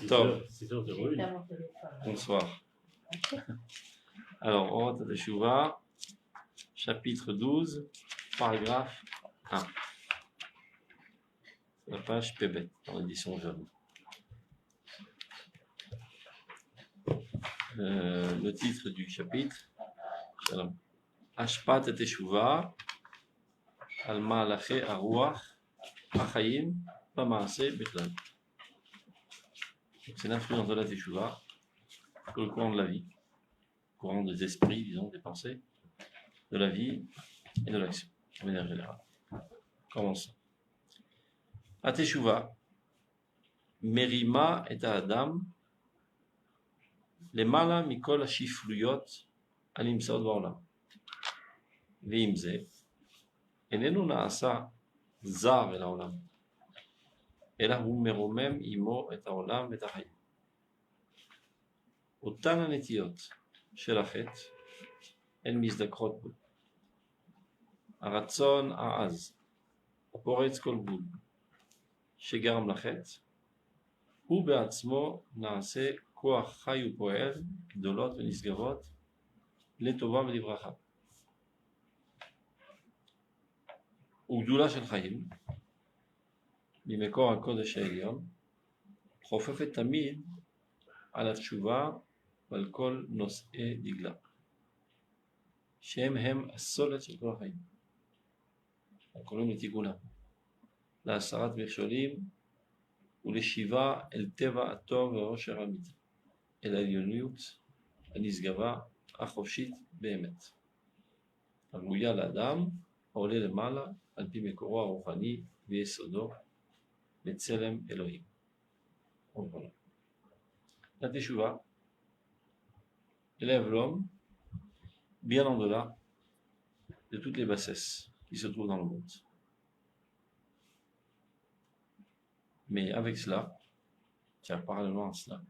Top. 6h08. Bonsoir. Alors, Orot HaTeshuvah, chapitre 12, paragraphe 1. La page Pébet, dans l'édition jeune. Le titre du chapitre, Ashpat HaTeshuvah, Al-Ma'alache Aruach, Achayim, Bamaaseh Bechlal. C'est l'influence de la Teshuvah sur le courant de la vie, courant des esprits, disons, des pensées, de la vie et de l'action, de manière générale. Commençons. Ateshuvah, Merima et Adam, למעלה מכל השפלויות הנמצאות בעולם. ועם זה, איננו נעשה זר אל העולם, אלא הוא מרומם עמו את העולם ואת החיים. אותן הנטיות של החטא הן מזדכרות בו. הרצון העז, הפורץ כל גבול, שגרם לחטא, הוא בעצמו נעשה כוח חי ופועל, גדולות ונשגבות, לטובה ולברכה. וגדולה של חיים, ממקור הקודש העליון, חופפת תמיד על התשובה ועל כל נושאי דגלה, שהם הסולת של כל החיים. הקוראים לתיקונם, להסרת מכשולים ולשיבה אל טבע הטוב והאושר האמיתי, אל העליוניות הנשגבה החופשית באמת, הראויה לאדם העולה למעלה על פי מקורו הרוחני ויסודו בצלם אלוהים. La Teshuvah élève l'homme bien en delà de toutes les bassesses qui se trouvent dans le monde. Mais avec cela, car parallèlement à cela,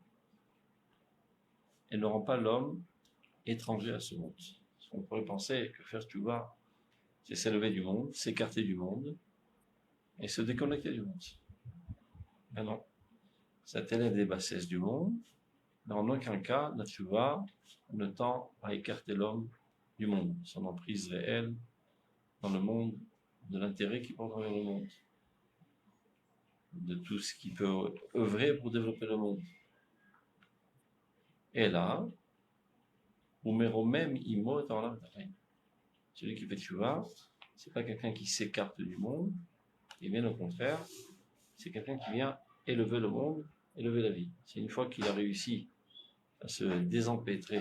elle ne rend pas l'homme étranger à ce monde. On pourrait penser que faire Teshuvah, c'est s'élever du monde, s'écarter du monde et se déconnecter du monde. Mais non, ça t'élève des bassesses du monde, mais en aucun cas, la Teshuvah ne tend à écarter l'homme du monde, son emprise réelle dans le monde, de l'intérêt qu'il porte vers le monde, de tout ce qui peut œuvrer pour développer le monde. Et là, même imo dans l'âme, celui qui fait Teshuvah, c'est pas quelqu'un qui s'écarte du monde, et bien au contraire, c'est quelqu'un qui vient élever le monde, élever la vie. C'est une fois qu'il a réussi à se désempêtrer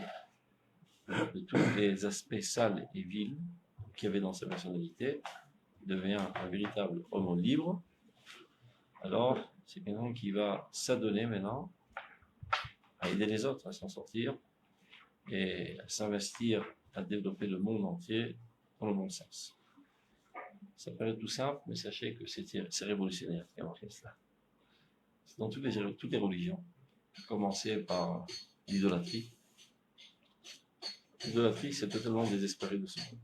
de tous les aspects sales et vils qu'il y avait dans sa personnalité, il devient un véritable homme libre. Alors, c'est quelqu'un qui va s'adonner maintenant à aider les autres à s'en sortir et à s'investir à développer le monde entier dans le bon sens. Ça paraît tout simple, mais sachez que c'est révolutionnaire qui a marqué cela. C'est dans toutes les religions, commencer par l'idolâtrie. L'idolâtrie, c'est totalement désespéré de ce monde.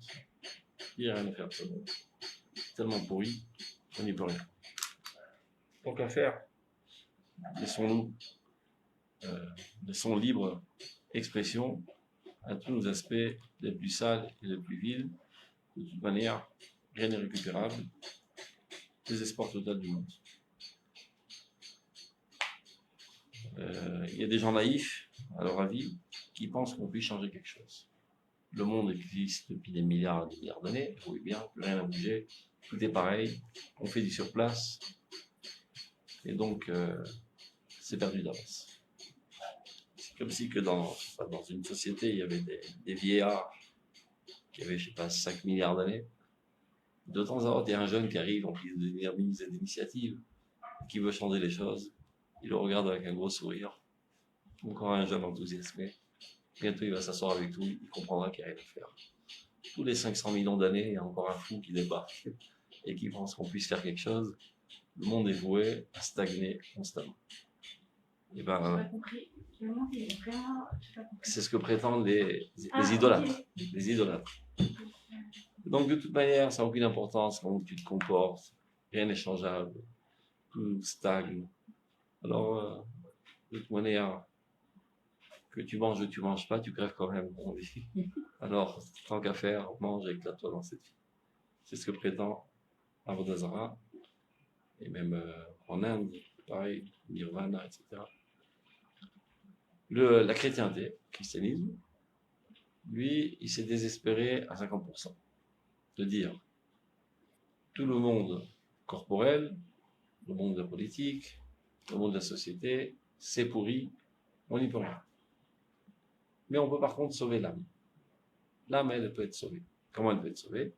Il n'y a rien à faire de ce monde. Tellement pourri, on n'y peut rien. Donc à faire, laissons libre expression à tous nos aspects les plus sales et les plus vils. De toute manière, rien n'est récupérable. Désespoir total du monde. Il y a des gens naïfs, à leur avis, qui pensent qu'on puisse changer quelque chose. Le monde existe depuis des milliards et des milliards d'années, vous voyez bien, rien n'a bougé, tout est pareil, on fait du surplace, et donc c'est perdu d'avance. C'est comme si que dans une société, il y avait des vieillards qui avaient, je sais pas, 5 milliards d'années. De temps en temps, il y a un jeune qui arrive en plus de devenir ministre d'initiative, qui veut changer les choses. Il le regarde avec un gros sourire. Encore un jeune enthousiasmé. Bientôt, il va s'asseoir avec tout, il comprendra qu'il n'y a rien à faire. Tous les 500 millions d'années, il y a encore un fou qui débarque et qui pense qu'on puisse faire quelque chose. Le monde est voué à stagner constamment. Et ben, c'est ce que prétendent les idolâtres. Les idolâtres. Donc, de toute manière, ça n'a aucune importance comment tu te comportes. Rien n'est changeable. Tout stagne. Alors, de toute manière, que tu manges ou tu manges pas, tu crèves quand même, on dit. Alors, tant qu'à faire, mange et éclate-toi dans cette vie. C'est ce que prétend Avodazara, et même en Inde, pareil, Nirvana, etc. La chrétienté, le christianisme, lui, il s'est désespéré à 50%. De dire, tout le monde corporel, le monde de la politique, le monde de la société, c'est pourri, on n'y peut rien. Mais on peut par contre sauver l'âme. L'âme, elle peut être sauvée. Comment elle peut être sauvée?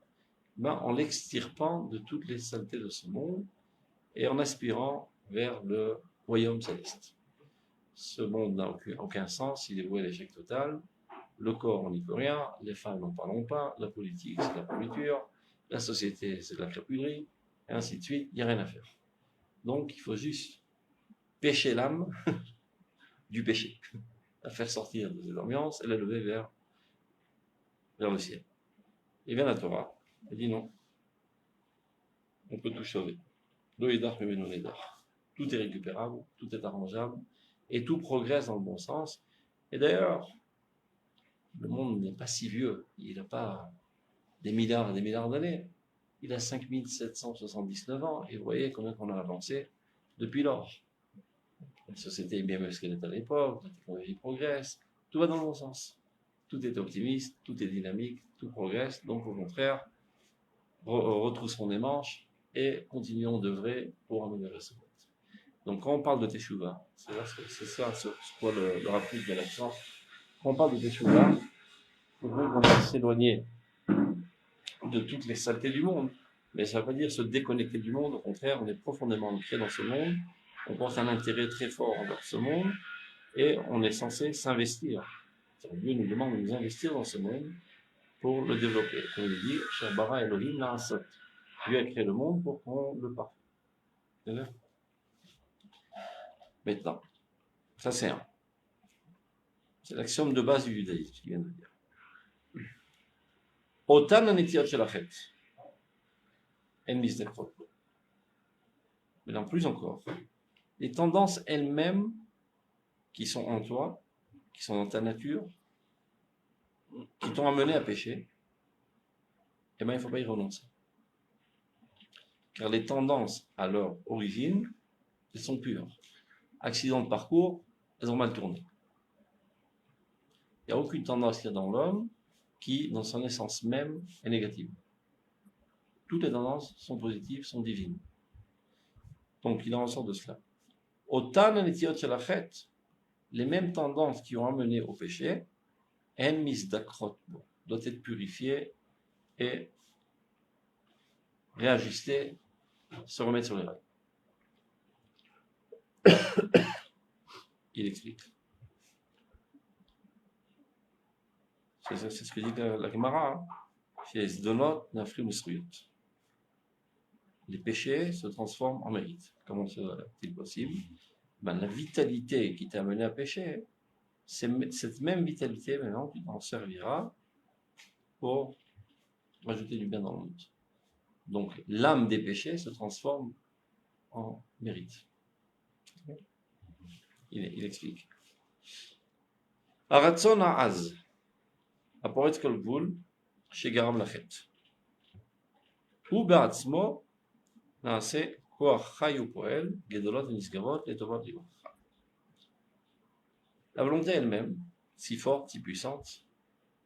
En l'extirpant de toutes les saletés de ce monde et en aspirant vers le royaume céleste. Ce monde n'a aucun sens, il est voué à l'échec total. Le corps, on n'y peut rien. Les femmes, n'en parlons pas. La politique, c'est de la pourriture. La société, c'est de la crapullerie. Et ainsi de suite, il n'y a rien à faire. Donc, il faut juste pêcher l'âme du péché, la faire sortir de cette ambiance et la lever vers le ciel. Et vient la Torah, elle dit non, on peut tout sauver. L'oïdar mais non édar. Tout est récupérable, tout est arrangeable, et tout progresse dans le bon sens. Et d'ailleurs, le monde n'est pas si vieux, il n'a pas des milliards et des milliards d'années. Il a 5779 ans, et vous voyez combien on a avancé depuis lors. La société est bien mieux ce qu'elle était à l'époque, la technologie progresse, tout va dans le bon sens. Tout est optimiste, tout est dynamique, tout progresse, donc au contraire, retroussons les manches et continuons d'œuvrer pour améliorer ce monde. Donc quand on parle de Teshuvah, c'est ça sur quoi le rapide de l'accent, quand on parle de Teshuvah, il faudrait qu'on va s'éloigner de toutes les saletés du monde. Mais ça ne veut pas dire se déconnecter du monde, au contraire, on est profondément ancré dans ce monde, on porte un intérêt très fort envers ce monde, et on est censé s'investir. Dieu nous demande de nous investir dans ce monde pour le développer. Comme il dit, Shabara Elohim Na'asot. Dieu a créé le monde pour qu'on le parfasse. Maintenant, ça c'est un. C'est l'axiome de base du judaïsme, ce qu'il vient de dire. Otan anetiot shelachet. En misnechot. Mais en plus encore, les tendances elles-mêmes qui sont en toi, qui sont dans ta nature, qui t'ont amené à pécher, eh bien, il ne faut pas y renoncer. Car les tendances, à leur origine, elles sont pures. Accident de parcours, elles ont mal tourné. Il n'y a aucune tendance qu'il y a dans l'homme qui, dans son essence même, est négative. Toutes les tendances sont positives, sont divines. Donc, il en ressort de cela. Otan anetiot shelachet, les mêmes tendances qui ont amené au péché, en misdakrot, doivent être purifiées et réajustées, se remettre sur les rails. Il explique. C'est ce que dit la Gemara. Les péchés se transforment en mérite. Comment c'est-il possible? La vitalité qui t'a amené à pécher, cette même vitalité, maintenant, tu t'en serviras pour rajouter du bien dans le monde. Donc, l'âme des péchés se transforme en mérite. Il explique. Aratzon ha'az, הפורץ כל גבול שגרם לחטא. הוא בעצמו נעשה כוח חי ופועל, גדולות ונשגבות לטובת לברכה. La volonté elle-même, si forte, si puissante,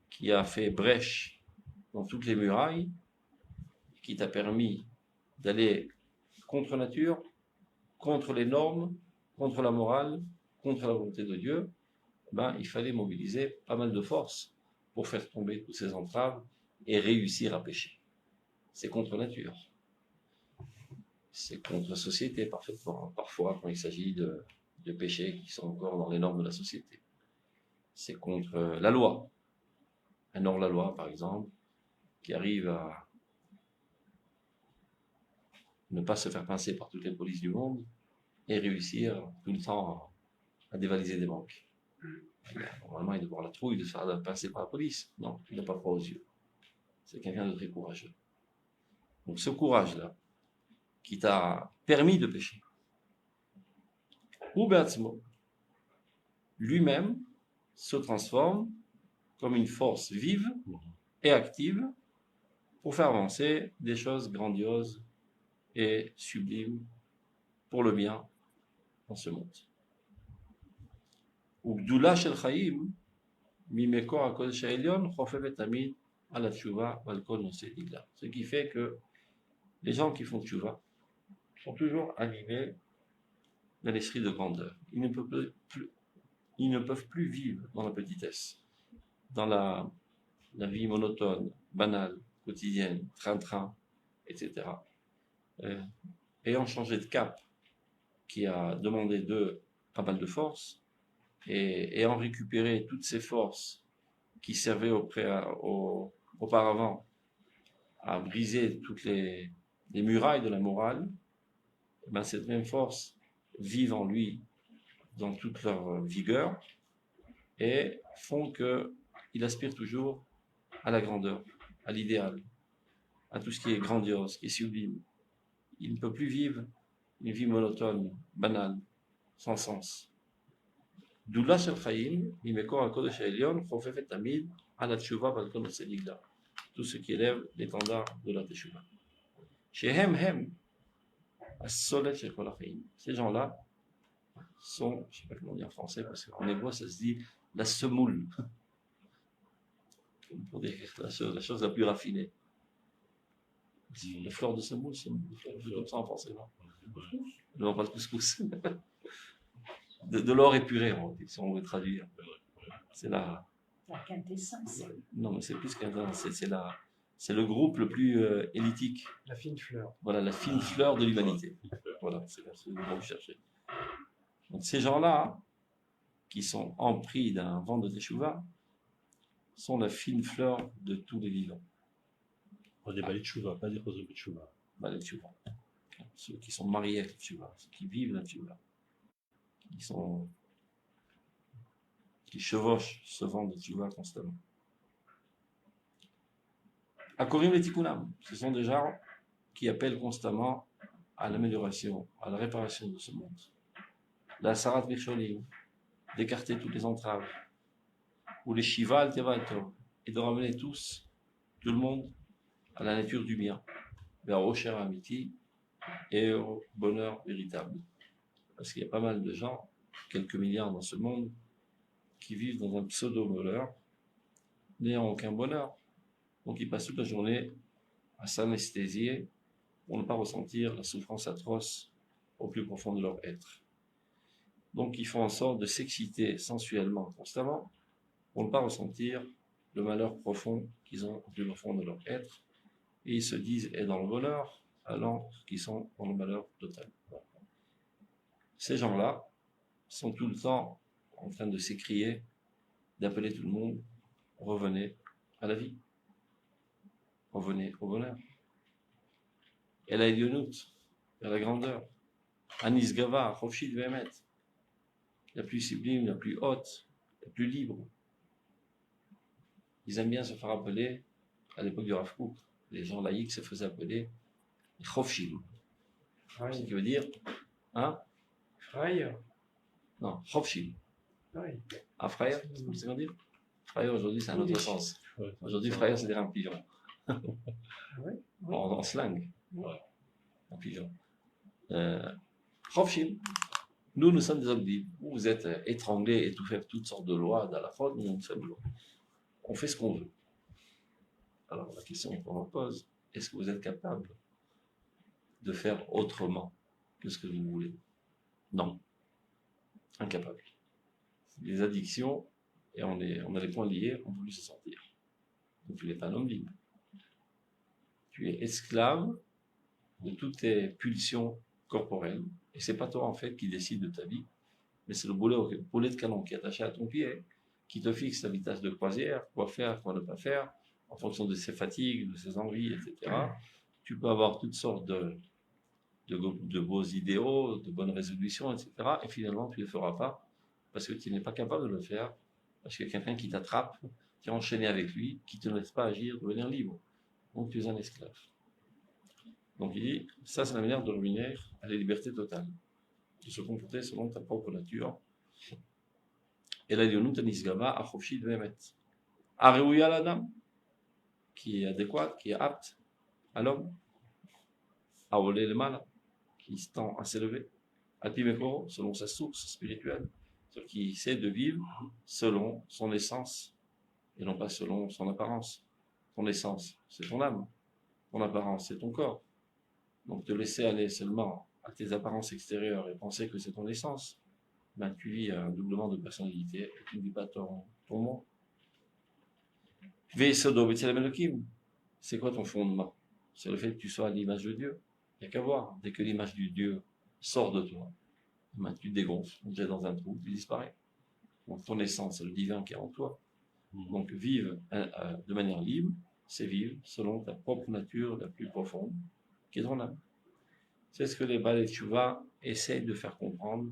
qui a fait brèche dans toutes les murailles, qui t'a permis d'aller contre nature, contre les normes, contre la morale, contre la volonté de Dieu, il fallait mobiliser pas mal de force pour faire tomber toutes ces entraves et réussir à pécher. C'est contre nature. C'est contre la société, parfois, quand il s'agit de péchés qui sont encore dans les normes de la société. C'est contre la loi. Un hors-la-loi, par exemple, qui arrive à ne pas se faire pincer par toutes les polices du monde et réussir tout le temps à dévaliser des banques. Normalement, il doit avoir la trouille de se faire passer par la police. Non, il n'a pas froid aux yeux. C'est quelqu'un de très courageux. Donc ce courage-là, qui t'a permis de pécher, ou beatzmo, lui-même se transforme comme une force vive et active pour faire avancer des choses grandioses et sublimes pour le bien dans ce monde. וגדולה של חיים ממקור הקודש העליון חופפת תמיד על התשובה ועל כל נושא דגלה. Ce qui fait que les gens qui font tchouva sont toujours animés d'un esprit de grandeur. Ils ne peuvent plus vivre dans la petitesse, dans la vie monotone, banale, quotidienne, train-train, etc. Ayant changé de cap, qui a demandé d'eux pas mal de force, et ayant récupéré toutes ces forces qui servaient auparavant à briser toutes les murailles de la morale, ben cette même force vive en lui dans toute leur vigueur et font qu'il aspire toujours à la grandeur, à l'idéal, à tout ce qui est grandiose, qui est sublime. Il ne peut plus vivre une vie monotone, banale, sans sens. גדולה של חיים ממקור הקודש העליון חופפת תמיד על התשובה ועל כל נושא דגלה. Tout ce qui élève l'étendard de la teshuva. שהם הסולת של כל החיים. Ces gens-là sont, je ne sais pas comment dire en français, parce qu'en hébreu ça se dit la semoule. Pour dire la chose la plus raffinée. La fleur de semoule, c'est comme ça en français, non? Non, pas le couscous. De l'or épuré, si on veut traduire. C'est la quintessence. Non, mais c'est plus qu'un. C'est le groupe le plus élitique. La fine fleur. Voilà, la fine fleur de l'humanité. Voilà, c'est le mot que vous cherchez. Donc ces gens-là, qui sont empris d'un vent de teshuva, sont la fine fleur de tous les vivants. On dit Balei Tshuva, pas des Chosot Tshuva. Balei Tshuva. Ceux qui sont mariés avec Tshuva, ceux qui vivent la Tshuva. Qui chevauchent ce vent de Tshuva constamment. Akorim et Tikkunam, ce sont des gens qui appellent constamment à l'amélioration, à la réparation de ce monde. La Sarat Vicholim, d'écarter toutes les entraves, ou les Shiva al Tevato, et de ramener tout le monde à la nature du bien, vers Osher Amiti et au bonheur véritable. Parce qu'il y a pas mal de gens, quelques milliards dans ce monde, qui vivent dans un pseudo-bonheur, n'ayant aucun bonheur. Donc ils passent toute la journée à s'anesthésier pour ne pas ressentir la souffrance atroce au plus profond de leur être. Donc ils font en sorte de s'exciter sensuellement constamment pour ne pas ressentir le malheur profond qu'ils ont au plus profond de leur être. Et ils se disent être dans le bonheur alors qu'ils sont dans le malheur total. Ces gens-là sont tout le temps en train de s'écrier, d'appeler tout le monde, revenez à la vie, revenez au bonheur. Et la Elionout, à la grandeur, Anis Gava, Chofshit Vehemet, la plus sublime, la plus haute, la plus libre. Ils aiment bien se faire appeler, à l'époque du Rav Kook, les gens laïcs se faisaient appeler Chofshim. Oui. Ce qui veut dire, hein? Frère. Non, Chofshim. Oui. Ah, frère, c'est ce qu'on dit? Frère, aujourd'hui, c'est un autre sens. Aujourd'hui, frère, c'est-à-dire un pigeon. Oui. En slang. Oui. Un pigeon. Chofshim. Nous sommes des hommes libres. Vous êtes étranglés, étouffés par toutes sortes de lois, d'Alachot, nous sommes libres. On fait ce qu'on veut. Alors, la question qu'on pose, est-ce que vous êtes capable de faire autrement que ce que vous voulez? Non. Incapable. Les addictions, et on a les poings liés, on ne peut plus se sortir. Donc tu n'es pas un homme libre. Tu es esclave de toutes tes pulsions corporelles, et c'est pas toi en fait qui décide de ta vie, mais c'est le boulet de canon qui est attaché à ton pied, qui te fixe la vitesse de croisière, quoi faire, quoi ne pas faire, en fonction de ses fatigues, de ses envies, etc. Tu peux avoir toutes sortes de beaux idéaux, de bonnes résolutions, etc. Et finalement, tu ne le feras pas parce que tu n'es pas capable de le faire, parce qu'il y a quelqu'un qui t'attrape, qui est enchaîné avec lui, qui ne te laisse pas agir, devenir libre. Donc tu es un esclave. Donc il dit, ça c'est la manière de revenir à la liberté totale, de se comporter selon ta propre nature, et l'alionut anisgama achofshit ve'emet. Areouya l'adam, qui est adéquate, qui est apte à l'homme, à voler le mal, qui se tend à s'élever, Alpimekoro, selon sa source spirituelle, ce qui sait de vivre selon son essence et non pas selon son apparence. Ton essence, c'est ton âme. Ton apparence, c'est ton corps. Donc te laisser aller seulement à tes apparences extérieures et penser que c'est ton essence, ben tu vis un doublement de personnalité et tu ne vis pas ton monde. Ve'esodo b'tselem Elokim, c'est quoi ton fondement? C'est le fait que tu sois à l'image de Dieu. Il n'y a qu'à voir. Dès que l'image du Dieu sort de toi, ben, tu te dégonfles, tu te jettes dans un trou, tu disparais. Donc ton essence, c'est le divin qui est en toi. Donc vivre de manière libre, c'est vivre selon ta propre nature la plus profonde, qui est ton âme. C'est ce que les Balei Tshuva essayent de faire comprendre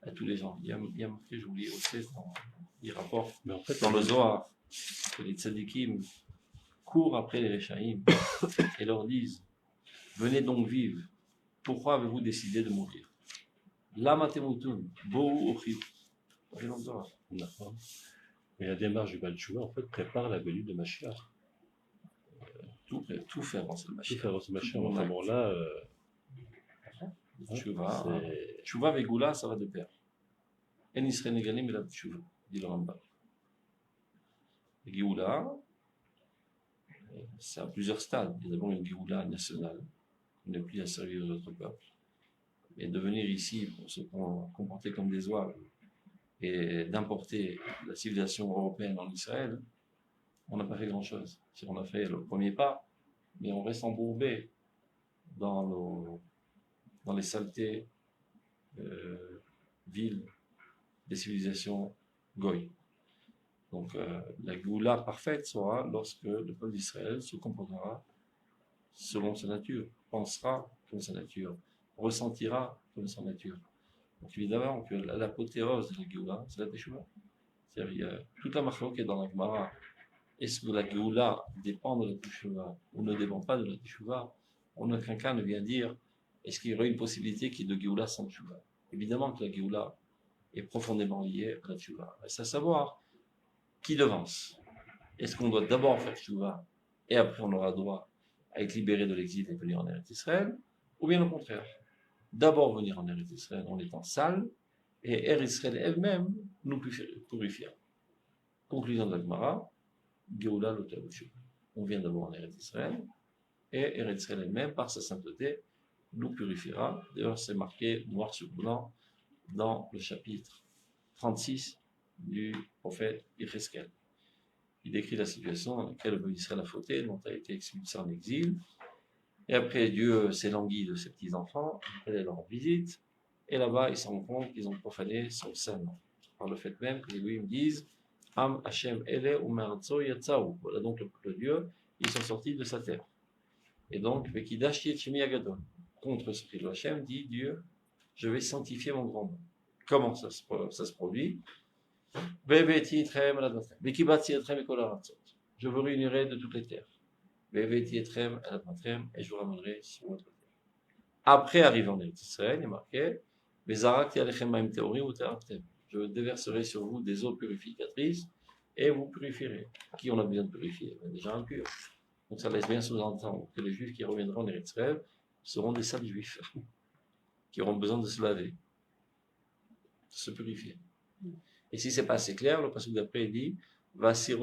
à tous les gens. Il y a marqué, j'oublie aussi, il rapporte Mais en fait, dans le Zohar que les tzadikim courent après les Réchaïm et leur disent: venez donc vivre. Pourquoi avez-vous décidé de mourir? Lama temutun, bo'u ochiv. C'est dans le Zohar. D'accord. Mais la démarche du Baal Tshuva, en fait, prépare la venue de Mashiach. Tout faire avancer le Tout Mashiach. faire avancer Mashiach. Tout À ce moment-là, Tshuva Vegoula, ça va de pair. En Israël Negalim et la Tshuva, dit le Rambam. La Géoula, c'est à plusieurs stades. Il y a d'abord une Géoula nationale, on n'est plus à servir aux autres peuples. Et de venir ici pour se comporter comme des oies et d'importer la civilisation européenne en Israël, on n'a pas fait grand-chose. On a fait le premier pas, mais on reste embourbé dans les saletés villes des civilisations goy. Donc la Géoula parfaite sera lorsque le peuple d'Israël se comportera selon sa nature, pensera comme sa nature, ressentira comme sa nature. Donc évidemment que l'apothéose de la Géoula, c'est la Teshuvah. C'est-à-dire il y a toute la marque qui est dans la Gemara. Est-ce que la Géoula dépend de la Teshuvah ou ne dépend pas de la Teshuvah? En aucun cas ne vient dire est-ce qu'il y aurait une possibilité qu'il y ait de Géoula sans Teshuvah. Évidemment que la Géoula est profondément liée à la Teshuvah. C'est à savoir qui devance. Est-ce qu'on doit d'abord faire Teshuvah et après on aura droit à être libéré de l'exil et venir en Eretz Israël, ou bien au contraire, d'abord venir en Eretz Israël en étant sale, et Eretz Israël elle-même nous purifiera. Conclusion de la Gemara, Géoula l'auteur de Teshuvah. On vient d'abord en Eretz Israël, et Eretz Israël elle-même, par sa sainteté, nous purifiera. D'ailleurs, c'est marqué noir sur blanc dans le chapitre 36 du prophète Yecheskel. Il décrit la situation dans laquelle le peuple d'Israël a fauté, dont a été expulsé en exil. Et après, Dieu s'est langui de ses petits-enfants, il allait leur visite, et là-bas, il se rend compte qu'ils ont profané son sein, par le fait même que les Goïms disent Am Hashem Ele Umarzo Yatsaou. Voilà donc le peuple de Dieu, ils sont sortis de sa terre. Et donc, Vekidash Yetchimi Agadol, contre ce que Hashem dit Dieu, je vais sanctifier mon grand nom. Comment ça se produit? Je vous réunirai de toutes les terres. Et je vous ramènerai sur votre terre. Après arriver en Israël, il est marqué je déverserai sur vous des eaux purificatrices et vous purifierez. Qui on a besoin de purifier? Déjà impur. Donc ça laisse bien sous-entendre que les juifs qui reviendront en Israël seront des sales juifs qui auront besoin de se laver, de se purifier. Et si c'est pas assez clair, le passage d'après il dit je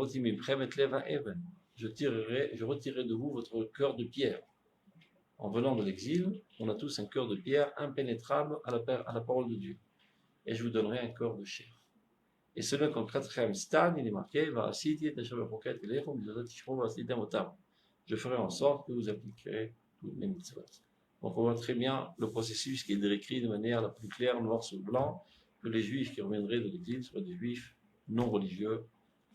retirerai de vous votre cœur de pierre. En venant de l'exil, on a tous un cœur de pierre impénétrable à la parole de Dieu. Et je vous donnerai un cœur de chair. Et selon qu'en quatrième stade, il est marqué je ferai en sorte que vous appliquerez toutes mes mitzvot. Donc on voit très bien le processus qui est décrit de manière la plus claire, noir sur blanc, que les juifs qui reviendraient de l'exil soient des juifs non religieux,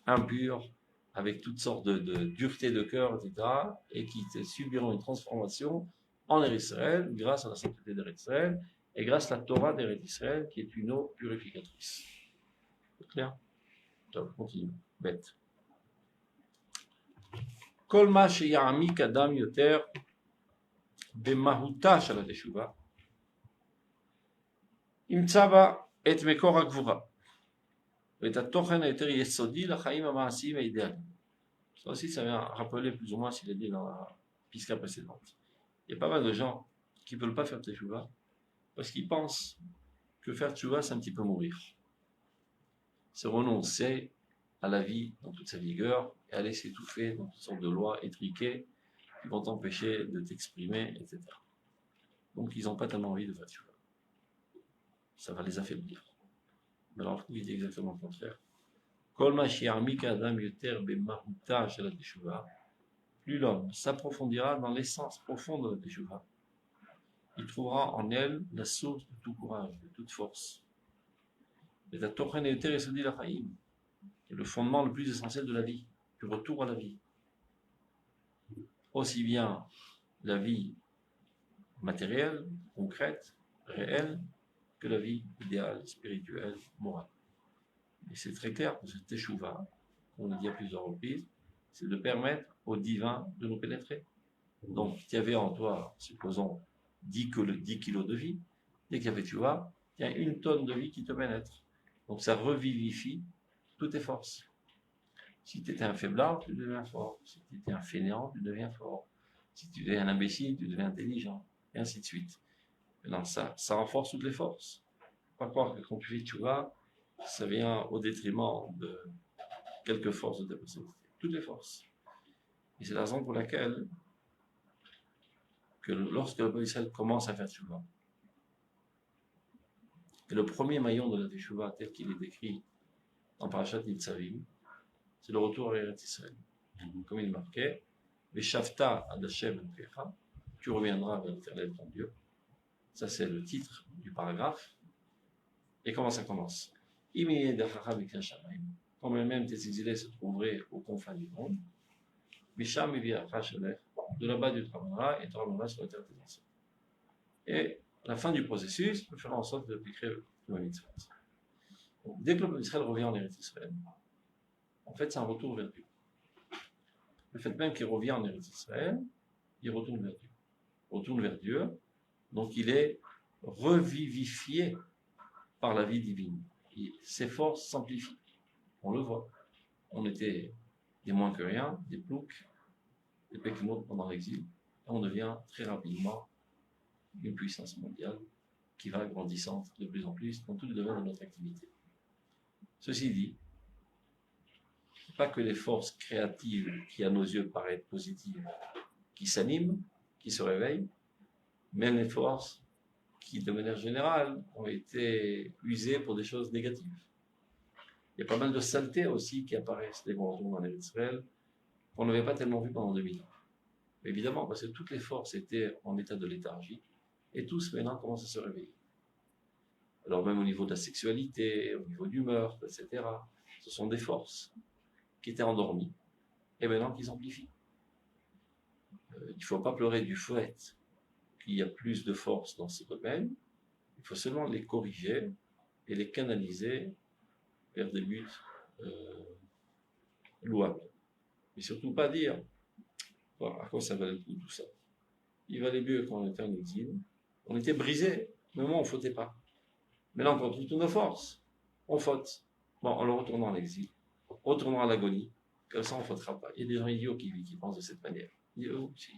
impurs, avec toutes sortes de dureté de cœur, etc., et qui subiront une transformation en Eretz Israël, grâce à la sainteté d'Eretz Israël, et grâce à la Torah d'Eretz Israël, qui est une eau purificatrice. C'est clair? Ça continue. Bête. Kol ma sheya'amik adam yoter b'mahuta shel ha-teshuva imtza ba et mekor ha-gvura. והתוכן היותר יסודי לחיים המעשיים האידיאליים. Ça aussi, ça vient rappeler plus ou moins ce qu'il a dit dans la pisca précédente. Il y a pas mal de gens qui ne veulent pas faire teshuva parce qu'ils pensent que faire teshuva, c'est un petit peu mourir. C'est renoncer à la vie dans toute sa vigueur et aller s'étouffer dans toutes sortes de lois étriquées qui vont t'empêcher de t'exprimer, etc. Donc, ils n'ont pas tellement envie de faire teshuva. Ça va les affaiblir. Mais alors, il dit exactement le contraire. Plus l'homme s'approfondira dans l'essence profonde de la teshuva, il trouvera en elle la source de tout courage, de toute force. Et la Torah est le fondement le plus essentiel de la vie, du retour à la vie. Aussi bien la vie matérielle, concrète, réelle, que la vie idéale, spirituelle, morale. Et c'est très clair que ce teshuva, on l'a dit à plusieurs reprises, c'est de permettre au divin de nous pénétrer. Donc, il y avait en toi, supposons, 10 kilos de vie, dès qu'il y avait teshuva, il y a 1 tonne de vie qui te pénètre. Donc, ça revivifie toutes tes forces. Si tu étais un faiblard, tu deviens fort. Si tu étais un fainéant, tu deviens fort. Si tu étais un imbécile, tu deviens intelligent. Et ainsi de suite. Maintenant, ça renforce toutes les forces. Pas croire que quand tu fais teshuva, ça vient au détriment de quelques forces de ta personnalité. Toutes les forces. Et c'est la raison pour laquelle que lorsque le peuple Israël commence à faire teshuva, et le premier maillon de la teshuva tel qu'il est décrit dans Parashat Nitzavim, c'est le retour à Eretz Israël. Comme il marquait, Veshavta ad Hashem Elkecha, tu reviendras vers l'Éternel ton Dieu. Ça c'est le titre du paragraphe. Et comment ça commence? Quand même tes exilés se trouveraient aux confins du monde, de là-bas tu travailleras et tu ramèneras sur la terre tes ancêtres. Et à la fin du processus, tu feras en sorte d'appliquer le mitzvah. Dès que le peuple d'Israël revient en Eretz Israël, en fait c'est un retour vers Dieu. Le fait même qu'il revient en Eretz Israël, il retourne vers Dieu. Retourne vers Dieu, donc il est revivifié par la vie divine. Et ses forces s'amplifient. On le voit. On était des moins que rien, des ploucs, des péquimots pendant l'exil, et on devient très rapidement une puissance mondiale qui va grandissant de plus en plus dans tous les domaines de notre activité. Ceci dit, pas que les forces créatives qui à nos yeux paraissent positives, qui s'animent, qui se réveillent, même les forces qui, de manière générale, ont été usées pour des choses négatives. Il y a pas mal de saletés aussi qui apparaissent des grands jours dans Israël qu'on n'avait pas tellement vu pendant 2000 ans. Évidemment, parce que toutes les forces étaient en état de léthargie et tous maintenant commencent à se réveiller. Alors même au niveau de la sexualité, au niveau du meurtre, etc., ce sont des forces qui étaient endormies et maintenant qui s'amplifient. Il ne faut pas pleurer du fait qu'il y a plus de force dans ce domaine, il faut seulement les corriger et les canaliser vers des buts louables. Mais surtout pas dire à quoi ça valait le coup tout ça. Il valait mieux quand on était en exil, on était brisé, mais moi on ne fautait pas. Mais là on retrouve toutes nos forces, on faute. Bon, en le retournant en exil, retournant à l'agonie, comme ça on ne fautera pas. Il y a des gens idiots qui pensent de cette manière.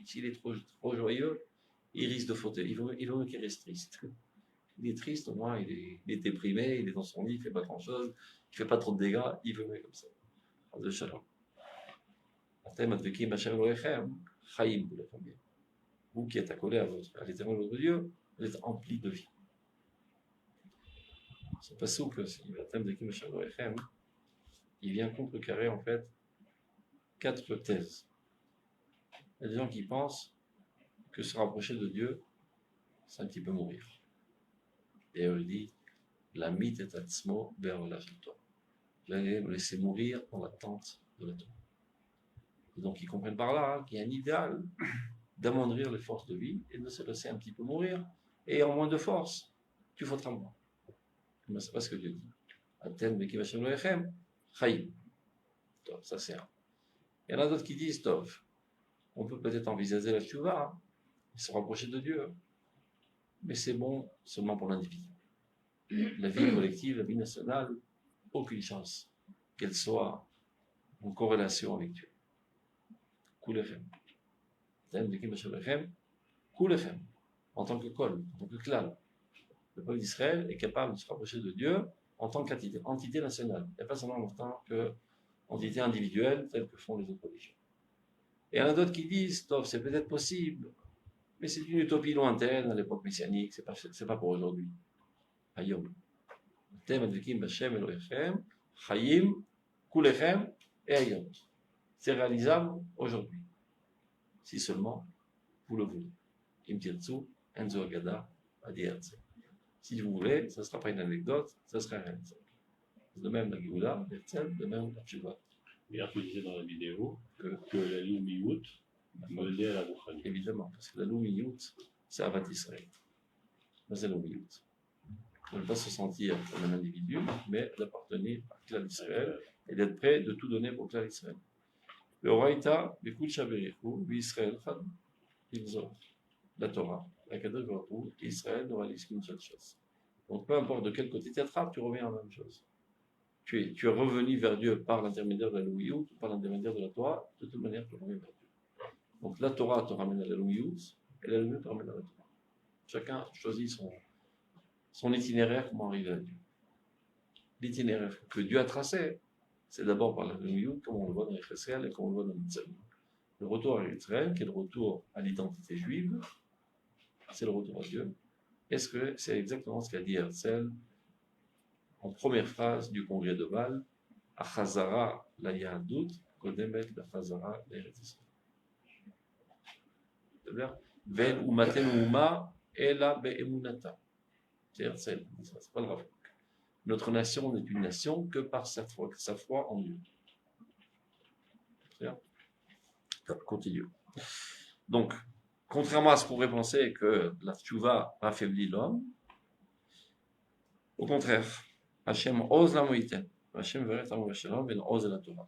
S'il est trop joyeux, il risque de fauter. Il vaut mieux qu'il reste triste. Il est triste, au moins il est déprimé, il est dans son lit, il ne fait pas grand-chose, il ne fait pas trop de dégâts, il veut mieux comme ça. De shalom. Vous qui êtes accolé à l'éternel votre Dieu, vous êtes empli de vie. Ce passouk, il vient contrecarrer en fait 4 thèses. Il y a des gens qui pensent que se rapprocher de Dieu, c'est un petit peu mourir. Et il dit, la mythe est atzmo vers la Torah. Vous allez me laisser mourir dans l'attente de la Torah. Et donc ils comprennent par là qu'il y a un idéal d'amoindrir les forces de vie et de se laisser un petit peu mourir. Et en moins de force, tu faudras moins. Mais c'est pas ce que Dieu dit. Aten bekim Hashem loechem, chayim. Ça c'est un. Il y en a d'autres qui disent, Tov, on peut peut-être envisager la tchouva, se rapprocher de Dieu, mais c'est bon seulement pour l'individu. La vie collective, la vie nationale, aucune chance qu'elle soit en corrélation avec Dieu. Koulechem. Koulechem. En tant que kol, en tant que clan. Le peuple d'Israël est capable de se rapprocher de Dieu en tant qu'entité nationale, et pas seulement en tant qu'entité individuelle, telle que font les autres religions. Et il y en a d'autres qui disent, c'est peut-être possible, mais c'est une utopie lointaine à l'époque messianique, c'est pas pour aujourd'hui. Hayom. Chayim, Kulechem et Hayom. C'est réalisable aujourd'hui. Si seulement vous le voulez. Im tirtsu, enzo agada, adi herzl. Si vous voulez, ce ne sera pas une anecdote, ce sera réalisable. De même la Géoula, l'Herzl, de même la Tchouva. Hier, tu disais dans la vidéo que la Loumiout menait à la Rouhani. Évidemment, parce que la Loumiout, c'est Avat Israël. C'est la Loumiout. Ne pas se sentir comme un individu, mais d'appartenir à Klal Israël et d'être prêt de tout donner pour Klal Israël. Le Roïta, Bekul Shaberichu, Israël, Chad, Ilzor, la Torah, la Kadosh Baruch Hu, Israël ne réalise qu'une seule chose. Donc peu importe de quel côté tu attrapes, tu reviens à la même chose. Tu es revenu vers Dieu par l'intermédiaire de la Loumiout ou par l'intermédiaire de la Torah, de toute manière tu reviens vers Dieu. Donc la Torah te ramène à la Loumiout et la Loumiout te ramène à la Torah. Chacun choisit son itinéraire, comment arriver à Dieu. L'itinéraire que Dieu a tracé, c'est d'abord par la Loumiout, comme on le voit dans Israël et comme on le voit dans Mitzvah. Le retour à Israël, qui est le retour à l'identité juive, c'est le retour à Dieu. Est-ce que c'est exactement ce qu'a dit Herzl en première phrase du congrès de Bâle, Achazara la Yahadut, Kodemet la Chazara la Eretz Israël. C'est-à-dire, Ven umaten uma ela be'emunata. C'est Herzl, c'est pas le Rav. Notre nation n'est une nation que par sa foi en Dieu. C'est-à-dire, continue. Donc, contrairement à ce qu'on pourrait penser que la tchouva affaiblit l'homme, au contraire, Hachem ose la moïten. Hachem verrait la moïten, ose la Torah.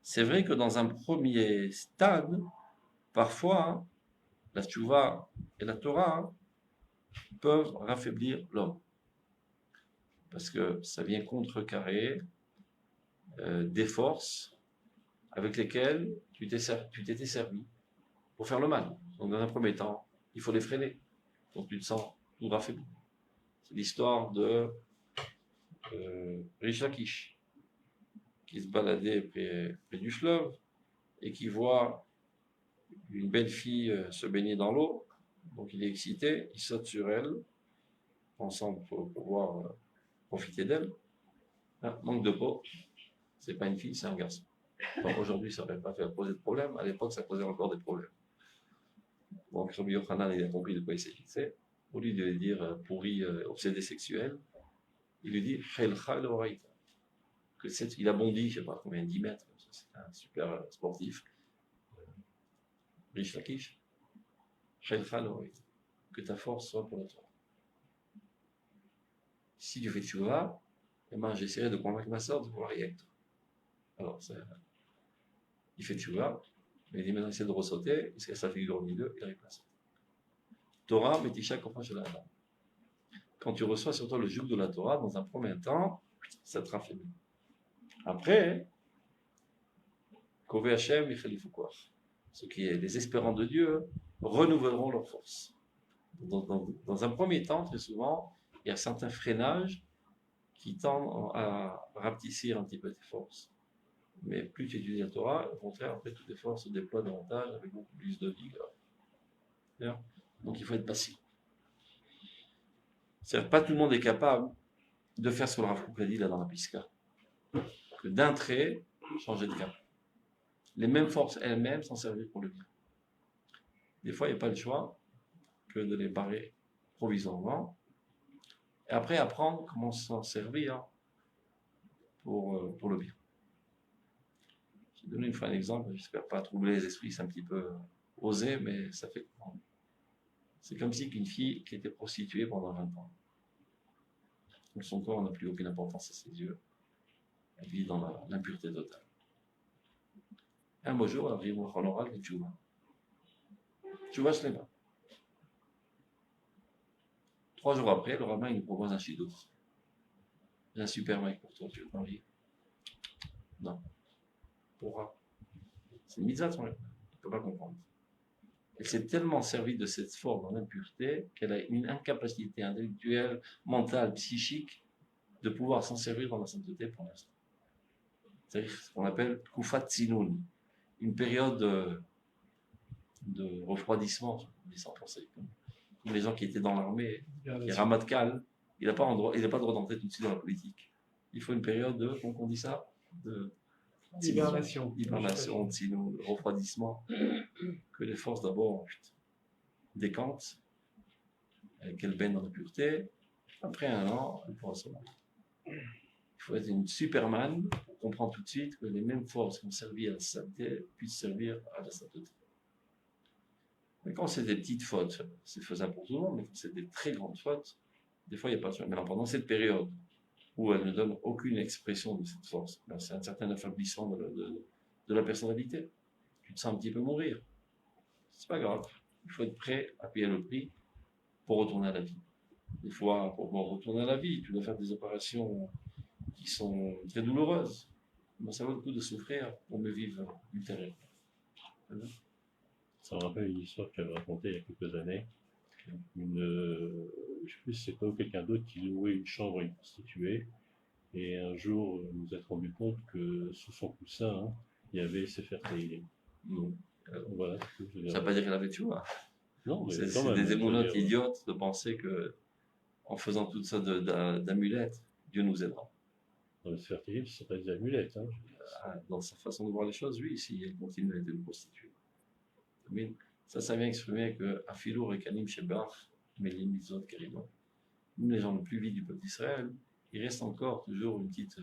C'est vrai que dans un premier stade, parfois, la tchouva et la Torah peuvent raffaiblir l'homme. Parce que ça vient contrecarrer des forces avec lesquelles tu t'étais servi pour faire le mal. Donc dans un premier temps, il faut les freiner. Donc tu te sens tout raffaibli. C'est l'histoire de Rish Lakish, qui se baladait près du fleuve et qui voit une belle fille se baigner dans l'eau. Donc il est excité, il saute sur elle, pensant pouvoir profiter d'elle. Ah, manque de peau, c'est pas une fille, c'est un garçon. Bon, aujourd'hui, ça n'aurait pas fait poser de problème, à l'époque, ça posait encore des problèmes. Donc Rabbi Yochanan, il a compris de quoi il s'agissait. Au lieu de lui dire pourri, obsédé sexuel, il lui dit Chelcha l'oraïta. Il a bondi, je ne sais pas combien, 10 mètres, c'est un super sportif. Rish Lakish. Chelcha l'oraïta. Que ta force soit pour la Torah. Si tu fais tchouva, eh ben, j'essaierai de convaincre ma soeur de pouvoir y être. Alors, il fait tchouva, mais il dit maintenant, il essaie de ressauter, il se sa figure au milieu, il arrive à sauter. Torah, Metisha, Kofa, Shalada. Quand tu reçois sur toi le joug de la Torah, dans un premier temps, ça te raffaiblit. Après, Kové Hashem, Michalifukwach. Ceux qui est les espérants de Dieu renouvelleront leur force. Dans un premier temps, très souvent, il y a certains freinages qui tendent à rapetissir un petit peu tes forces. Mais plus tu étudies la Torah, au contraire, après, toutes tes forces se déploient davantage avec beaucoup plus de vigueur. Donc il faut être patient. C'est-à-dire, pas tout le monde est capable de faire ce que le Rav Kook a dit là dans la Piska. Que d'un trait, changer de cap. Les mêmes forces elles-mêmes s'en servir pour le bien. Des fois, il n'y a pas le choix que de les barrer provisoirement. Et après, apprendre comment s'en servir pour le bien. Je vais donner une fois un exemple, j'espère pas troubler les esprits, c'est un petit peu osé, mais ça fait comprendre. C'est comme si une fille qui était prostituée pendant 20 ans. Donc son corps n'a plus aucune importance à ses yeux. Elle vit dans l'impureté totale. Un beau jour, elle arrive au Honoral et Tchouva. Tchouva se lève. 3 jours après, le rabbin il lui propose un chidour. J'ai un super mec pour toi, tu veux t'en vivre? Non. Pourra. C'est une mitzvah, ton rêve. Il ne peut pas comprendre. Elle s'est tellement servie de cette force dans l'impureté qu'elle a une incapacité intellectuelle, mentale, psychique de pouvoir s'en servir dans la sainteté pour l'instant. C'est ce qu'on appelle Kufat Sinoun, une période de refroidissement, sans penser. Comme les gens qui étaient dans l'armée, qui est Ramatkal, il n'a pas le droit d'entrer tout de suite dans la politique. Il faut une période de, comment on dit ça, de Hibernation. hibernation, de refroidissement, que les forces d'abord décantent, qu'elles baignent dans la pureté. Après un an, elles pourront se marier. Il faut être une Superman pour comprendre tout de suite que les mêmes forces qui ont servi à la sainteté puissent servir à la sainteté. Mais quand c'est des petites fautes, c'est faisable pour tout le monde, mais quand c'est des très grandes fautes, des fois il n'y a pas de choix. Mais pendant cette période où elle ne donne aucune expression de cette force, ben c'est un certain affaiblissement de la personnalité. Tu te sens un petit peu mourir. C'est pas grave. Il faut être prêt à payer le prix pour retourner à la vie. Des fois, pour retourner à la vie, tu dois faire des opérations qui sont très douloureuses. Mais ça vaut le coup de souffrir pour me vivre ultérieurement. Ça me rappelle une histoire que j'avais racontée il y a quelques années. Je ne sais plus si c'est toi ou quelqu'un d'autre qui louait une chambre à une prostituée. Et un jour, nous nous êtes rendu compte que sous son coussin, il y avait Sefer Tehillim. Voilà. Ça ne veut pas dire qu'elle avait tué. Non, mais c'est des émonotes idiotes de penser que en faisant toutes sortes d'amulettes, Dieu nous aidera. Dans le Sefer Tehillim, ce n'est pas des amulettes. Dans sa façon de voir les choses, oui, si elle continue à être une prostituée. Ça vient exprimer que Afilou Rekanim Shebach, Melim Mizot Kerimon. Nous, les gens les plus vifs du peuple d'Israël, il reste encore toujours une petite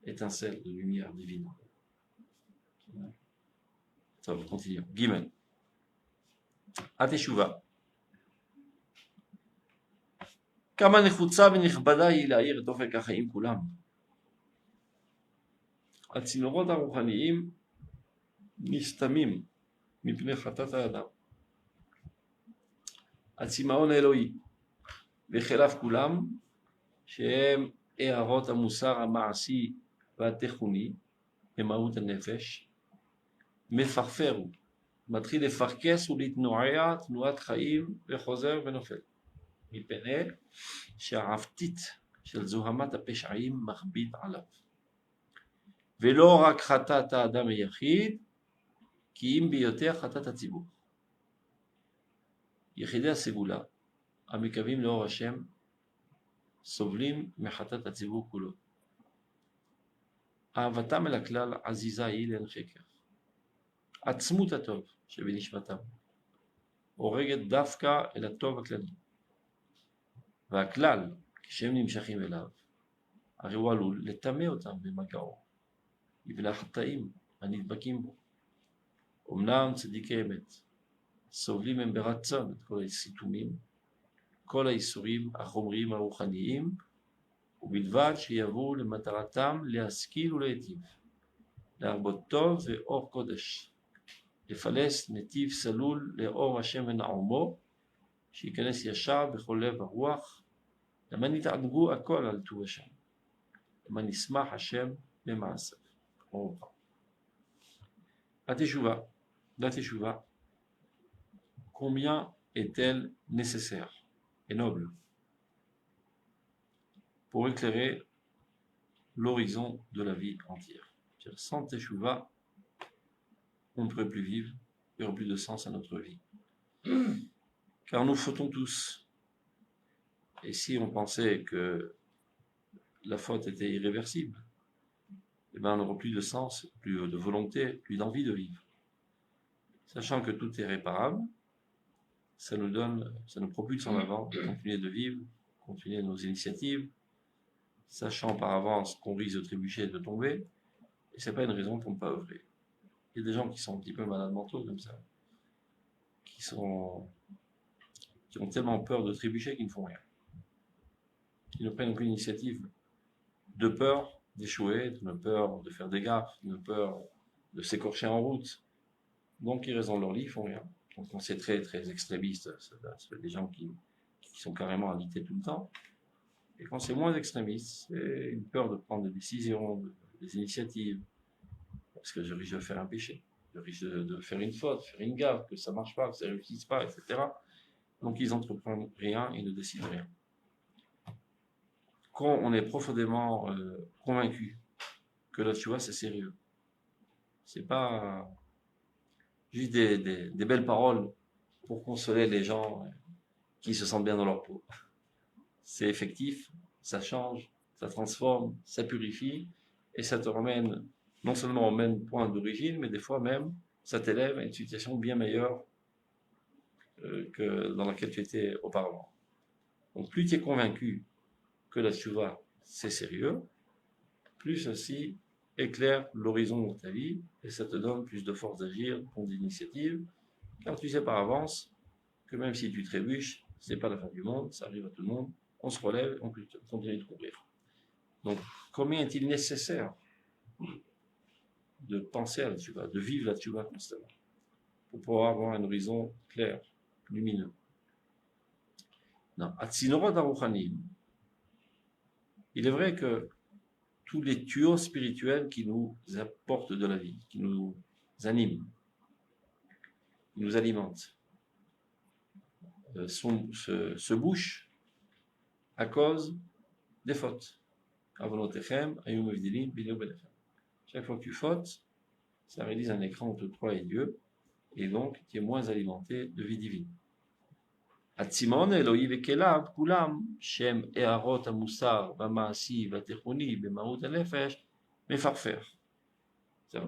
étincelle de lumière divine. Ça va continuer. Gimel. Ateshuva. כמה נחוצה ונכבדה היא להאיר את אופק החיים כולם. הצינורות הרוחניים נסתמים מפני חטאת האדם. הצמאון האלוהי וחלף כולם, שהם הערות המוסר המעשי והטכוני, במהות הנפש, מפרפרו, מתחיל לפרקס ולהתנועע תנועת חיים וחוזר ונופל. מפני שהעפתית של זוהמת הפשעים מכביד עליו. ולא רק חטאת האדם היחיד, כי אם ביותר חטאת הציבור. יחידי הסגולה, המקווים לאור השם, סובלים מחטאת הציבור כולו. אהבתם אל הכלל עזיזה היא לאין חקר. עצמות הטוב שבנשמתם הורגת דווקא אל הטוב הכללי. והכלל, כשהם נמשכים אליו, הרי הוא עלול לטמא אותם במגעו, מפני החטאים הנדבקים בו. אמנם צדיקי אמת, סובלים הם ברצון את כל הסיתומים, כל האיסורים החומריים הרוחניים, ובלבד שיבואו למטרתם להשכיל ולהיטיב, להרבות טוב ואור קודש, לפלס נתיב סלול לאור השם ונעומו, שייכנס ישר בכל לב הרוח, למען יתענגו הכל על טוב השם, למען ישמח השם במעשיו. La teshuva, combien est-elle nécessaire et noble pour éclairer l'horizon de la vie entière. Sans teshuva, on ne pourrait plus vivre, il n'y aurait plus de sens à notre vie. Car nous fautons tous. Et si on pensait que la faute était irréversible, eh bien on n'aurait plus de sens, plus de volonté, plus d'envie de vivre. Sachant que tout est réparable, ça nous propulse en avant de continuer de vivre, continuer nos initiatives, sachant par avance qu'on risque de trébucher et de tomber, et ce n'est pas une raison pour ne pas œuvrer. Il y a des gens qui sont un petit peu malades mentaux comme ça, qui ont tellement peur de trébucher qu'ils ne font rien. Ils ne prennent aucune initiative, de peur d'échouer, de peur de faire des gaffes, de peur de s'écorcher en route. Donc ils restent dans leur lit, ils ne font rien. Donc quand c'est très très extrémiste, c'est des gens qui sont carrément invités tout le temps. Et quand c'est moins extrémiste, c'est une peur de prendre des décisions, des initiatives, parce que je risque de faire un péché, je risque de faire une faute, faire une gaffe, que ça marche pas, que ça ne réussisse pas, etc. Donc ils entreprennent rien, ils ne décident rien. Quand on est profondément convaincu que là, tu vois, c'est sérieux, c'est pas juste des belles paroles pour consoler les gens qui se sentent bien dans leur peau. C'est effectif, ça change, ça transforme, ça purifie, et ça te ramène non seulement au même point d'origine, mais des fois même, ça t'élève à une situation bien meilleure que dans laquelle tu étais auparavant. Donc plus tu es convaincu que la tchouva, c'est sérieux, plus ceci éclaire l'horizon de ta vie, et ça te donne plus de force d'agir, d'initiative, car tu sais par avance que même si tu trébuches, c'est pas la fin du monde, ça arrive à tout le monde, on se relève, on continue de courir. Donc, combien est-il nécessaire de penser à la tchouva, de vivre la tchouva constamment, pour pouvoir avoir un horizon clair, lumineux. Non, Atzinorot Aruchanim. Il est vrai que tous les tuyaux spirituels qui nous apportent de la vie, qui nous animent, qui nous alimentent, se bouchent à cause des fautes. Chaque fois que tu fautes, ça réalise un écran entre toi et Dieu, et donc tu es moins alimenté de vie divine. Atzimon Elohi vekelav kulam shem eharot hamusar b'maasi v'atechoni b'maut hanefesh mefarfer.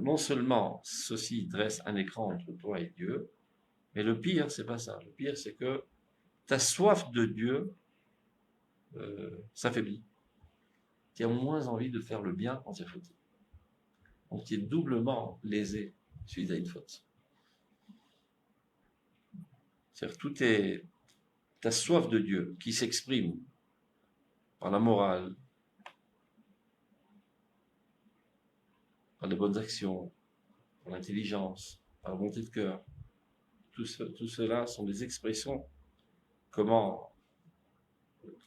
Non seulement ceci dresse un écran entre toi et Dieu, mais le pire c'est pas ça. Le pire c'est que ta soif de Dieu s'affaiblit. Tu as moins envie de faire le bien quand tu as fauté. Donc tu es doublement lésé suite à une faute. C'est-à-dire tout est ta soif de Dieu qui s'exprime par la morale, par les bonnes actions, par l'intelligence, par la bonté de cœur. Tout cela sont des expressions. Comment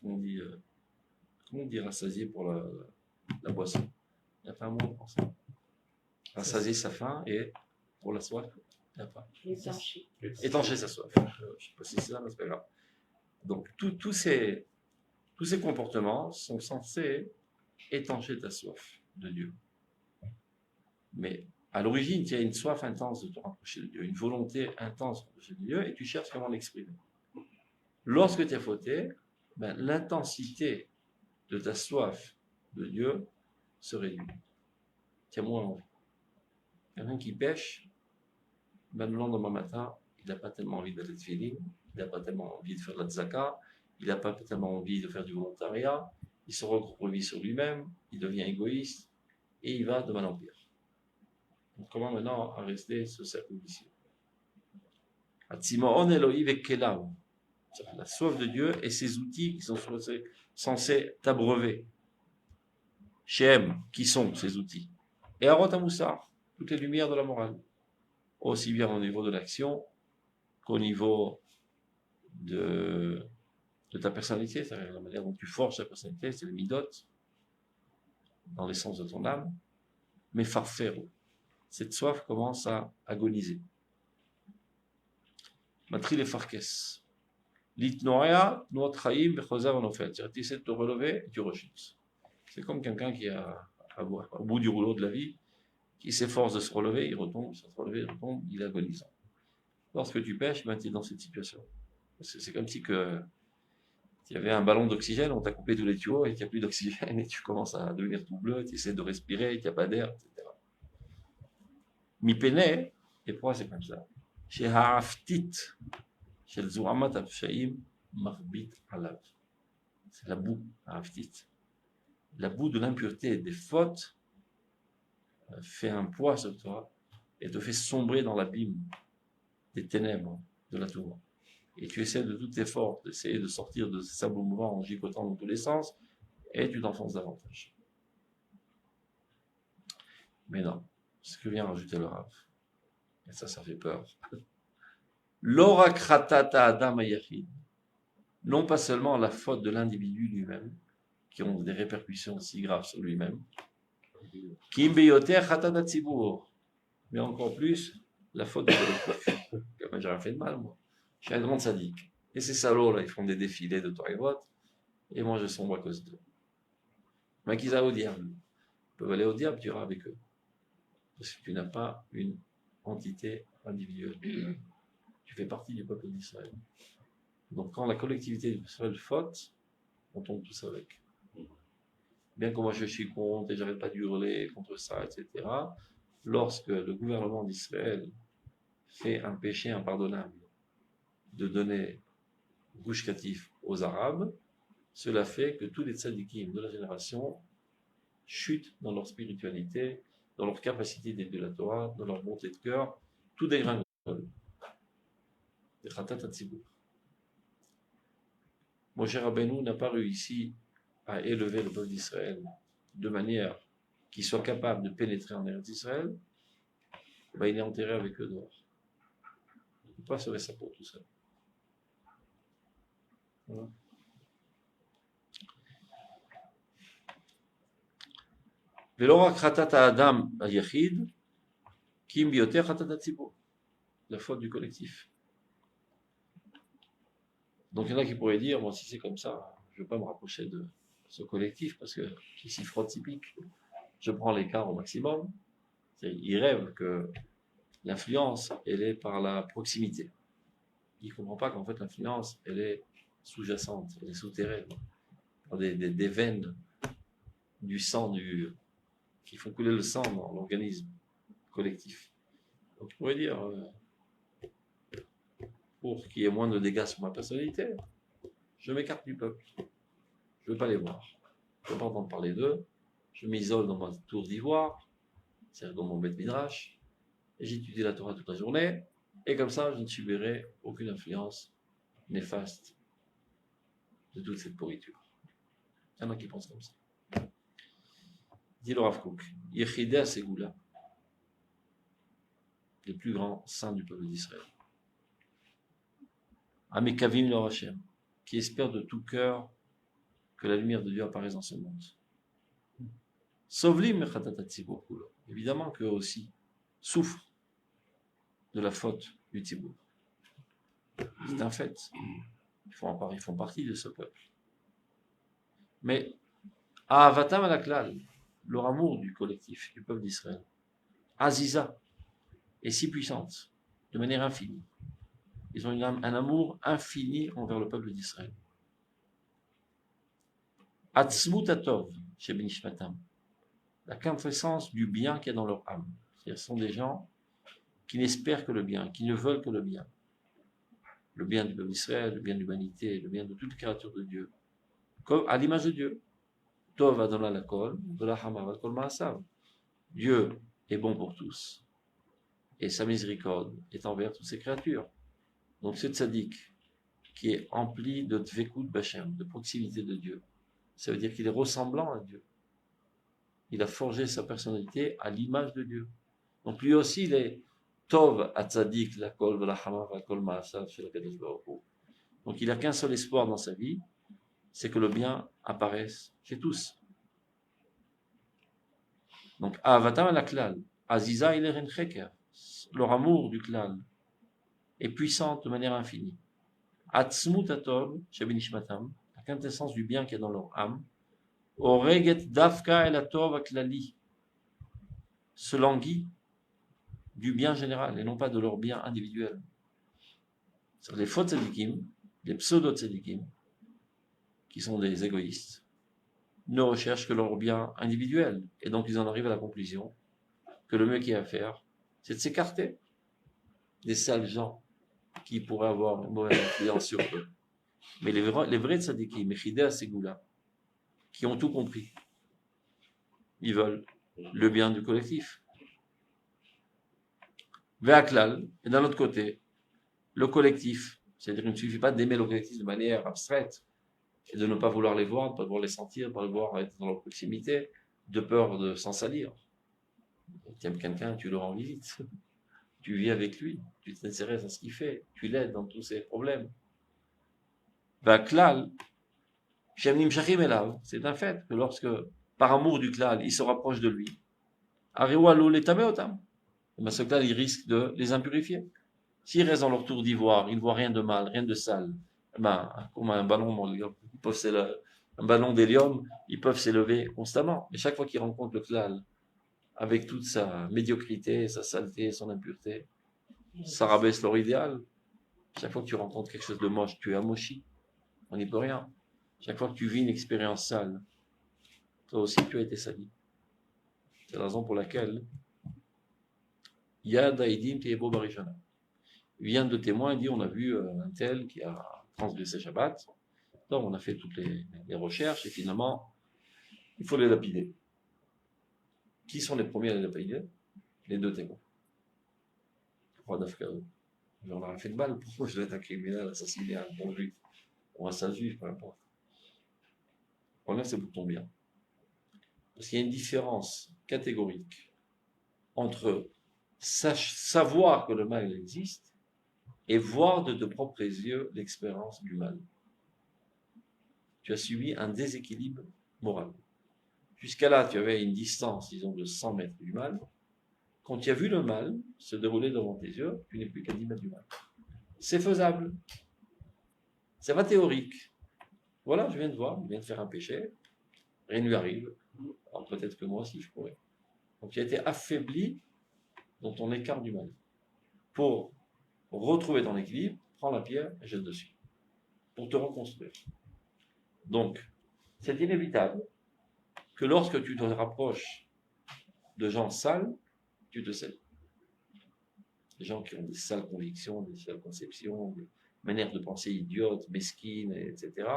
on dit rassasier pour la boisson? Il n'y a pas un mot pour ça. Rassasier sa faim et pour la soif, il n'y a pas. Étancher sa soif. Je ne sais pas si c'est ça, mais c'est pas grave. Donc tous ces comportements sont censés étancher ta soif de Dieu. Mais à l'origine, il y a une soif intense de te rapprocher de Dieu, une volonté intense de te rapprocher de Dieu, et tu cherches comment l'exprimer. Lorsque tu as fauté, l'intensité de ta soif de Dieu se réduit. Tu as moins envie. Quelqu'un qui pêche, le lendemain matin, il n'a pas tellement envie d'aller de feeling, il n'a pas tellement envie de faire de la tzaka, il n'a pas tellement envie de faire du volontariat, il se recroqueville sur lui-même, il devient égoïste, et il va de mal en pire. Donc comment maintenant arrêter ce cercle vicieux? Atzimon Elohi vekelav. La soif de Dieu et ses outils qui sont censés t'abreuver. Shem, qui sont ces outils? Et Harot HaMussar, toutes les lumières de la morale. Aussi bien au niveau de l'action qu'au niveau de ta personnalité, c'est-à-dire la manière dont tu forges ta personnalité, c'est le midot, dans l'essence de ton âme. Mais farfero, cette soif commence à agoniser. Matri les farkes. L'itnoya, notre haïm, bechosav en fait. Tu essaies de te relever et tu rechutes. C'est comme quelqu'un qui a, au bout du rouleau de la vie, qui s'efforce de se relever, il retombe, il se relever, il retombe, il est agonisant. Lorsque tu pêches, tu es dans cette situation. C'est comme si il y avait un ballon d'oxygène, on t'a coupé tous les tuyaux et qu'il n'y a plus d'oxygène et tu commences à devenir tout bleu, tu essaies de respirer, il n'y a pas d'air, etc. Mi pene, et pourquoi c'est comme ça? Chez Ha'aftit, chez le Zouamat Abshaim, Marbit Alav. C'est la boue, Ha'aftit. La boue de l'impureté des fautes fait un poids sur toi et te fait sombrer dans l'abîme des ténèbres de la tour. Et tu essaies de tous tes forces d'essayer de sortir de ces sables mouvants en gigotant dans tous les sens et tu t'enfonces davantage. Mais non, ce que vient rajouter le Rav, et ça fait peur. L'ora kratata adam ayachid, non pas seulement la faute de l'individu lui-même, qui ont des répercussions si graves sur lui-même. Kim beyoter khatat hatzibur. Mais encore plus, la faute du collectif. Moi, j'ai rien fait de mal, moi. Je suis un grand sadique. Et ces salauds, là, ils font des défilés de Torah et vote, et moi, je sombre à cause d'eux. Mais qu'ils aillent au diable. Ils peuvent aller au diable, tu iras avec eux. Parce que tu n'as pas une entité individuelle. Tu fais partie du peuple d'Israël. Donc, quand la collectivité d'Israël faute, on tombe tous avec. Bien que moi je suis contre et j'arrête pas d'hurler contre ça, etc. Lorsque le gouvernement d'Israël fait un péché impardonnable de donner Gush Katif aux Arabes, cela fait que tous les tzadikim de la génération chutent dans leur spiritualité, dans leur capacité d'élever la Torah, dans leur bonté de cœur, tout dégringole. Moshe Rabbeinu n'a pas réussi à élever le peuple d'Israël de manière qu'il soit capable de pénétrer en Eretz d'Israël, ben il est enterré avec eux dehors. Il ne peut pas sauver sa peau tout seul. Voilà. La faute du collectif. Donc il y en a qui pourraient dire, bon, si c'est comme ça, je ne veux pas me rapprocher de ce collectif parce que c'est si fraude typique. Je prends l'écart au maximum. Il rêve que l'influence, elle est par la proximité. Il ne comprend pas qu'en fait l'influence, elle est sous-jacente, elle est souterraine. Par des veines du sang qui font couler le sang dans l'organisme collectif. Donc je pourrais dire, pour qu'il y ait moins de dégâts sur ma personnalité, je m'écarte du peuple. Je ne veux pas les voir. Je ne veux pas entendre parler d'eux. Je m'isole dans ma tour d'ivoire, c'est-à-dire dans mon bête midrash, et j'étudie la Torah toute la journée, et comme ça, je ne subirai aucune influence néfaste de toute cette pourriture. Il y en a qui pensent comme ça. Dit le Rav Kook, Yechideh Segula, les plus grands saints du peuple d'Israël. Amekavim le Hashem, qui espèrent de tout cœur que la lumière de Dieu apparaisse dans ce monde. Sovlim mechatat hatzibur kulo. Évidemment qu'eux aussi souffrent de la faute du Tzibour. C'est un fait. Ils font partie de ce peuple. Mais Ahavatam alaklal, leur amour du collectif, du peuple d'Israël, Aziza, est si puissante, de manière infinie. Ils ont un amour infini envers le peuple d'Israël. Atzmut atov, chez Benishmatam, la quintessence du bien qu'il y a dans leur âme. Ce sont des gens qui n'espèrent que le bien, qui ne veulent que le bien. Le bien du peuple d'Israël, le bien de l'humanité, le bien de toute créature de Dieu. Comme à l'image de Dieu. Tov Adonai lakol, v'lachamav al kol ma'asav. Dieu est bon pour tous. Et sa miséricorde est envers toutes ses créatures. Donc ce tzaddik qui est empli de dvekut b'Hashem, de proximité de Dieu, ça veut dire qu'il est ressemblant à Dieu. Il a forgé sa personnalité à l'image de Dieu. Donc lui aussi, il est Tov Atzadik Lakol V'Lachamav Akol Ma'asav chez la Kadosh Baruch Hu. Donc il n'a qu'un seul espoir dans sa vie, c'est que le bien apparaisse chez tous. Donc Avatam Alaklal, Aziza Ileren Cheker, leur amour du clan est puissant de manière infinie. Atzmut Atov chez Benishmatam, la quintessence du bien qui est dans leur âme. Oreget Dafka El Atov Aklali, se languit du bien général et non pas de leur bien individuel. C'est les faux tzadikim, les pseudo-tzadikim, qui sont des égoïstes, ne recherchent que leur bien individuel. Et donc ils en arrivent à la conclusion que le mieux qu'il y a à faire, c'est de s'écarter des sales gens qui pourraient avoir une mauvaise influence sur eux. Mais les vrais tzadikim, Mechideh Segula, qui ont tout compris, ils veulent le bien du collectif. Ve'aklal, et d'un autre côté, le collectif, c'est-à-dire qu'il ne suffit pas d'aimer le collectif de manière abstraite et de ne pas vouloir les voir, de ne pas vouloir les sentir, de ne pas vouloir être dans leur proximité, de peur de s'en salir. Tu aimes quelqu'un, tu le rends visite, tu vis avec lui, tu t'intéresses à ce qu'il fait, tu l'aides dans tous ses problèmes. Ve'aklal, C'est un fait que lorsque, par amour du klal, il se rapproche de lui, ce klal, il risque de les impurifier. S'ils restent dans leur tour d'ivoire, ils ne voient rien de mal, rien de sale. Comme un ballon, un ballon d'hélium, ils peuvent s'élever constamment. Mais chaque fois qu'ils rencontrent le klal, avec toute sa médiocrité, sa saleté, son impureté, ça rabaisse leur idéal. Chaque fois que tu rencontres quelque chose de moche, tu es amochi. On n'y peut rien. Chaque fois que tu vis une expérience sale, toi aussi tu as été sali. C'est la raison pour laquelle Yad Haïdim Teyebo Barishana. Il vient de témoins et dit on a vu un tel qui a transgressé Shabbat. Donc on a fait toutes les recherches et finalement il faut les lapider. Qui sont les premiers à les lapider? Les deux témoins. On leur a fait de mal. Pourquoi je dois être un criminel, assassiner un bon juif ou un sale juif, peu importe. Le problème c'est pour ton bien. Parce qu'il y a une différence catégorique entre savoir que le mal existe et voir de tes propres yeux l'expérience du mal. Tu as subi un déséquilibre moral. Jusqu'à là, tu avais une distance, disons, de 100 mètres du mal. Quand tu as vu le mal se dérouler devant tes yeux, tu n'es plus qu'à 10 mètres du mal. C'est faisable. C'est pas théorique. Voilà, je viens de voir, je viens de faire un péché, rien ne lui arrive. Alors peut-être que moi aussi je pourrais. Donc tu as été affaibli dans ton écart du mal. Pour retrouver ton équilibre, prends la pierre et jette dessus. Pour te reconstruire. Donc, c'est inévitable que lorsque tu te rapproches de gens sales, tu te salis. Des gens qui ont des sales convictions, des sales conceptions, des manières de penser idiotes, mesquines, etc.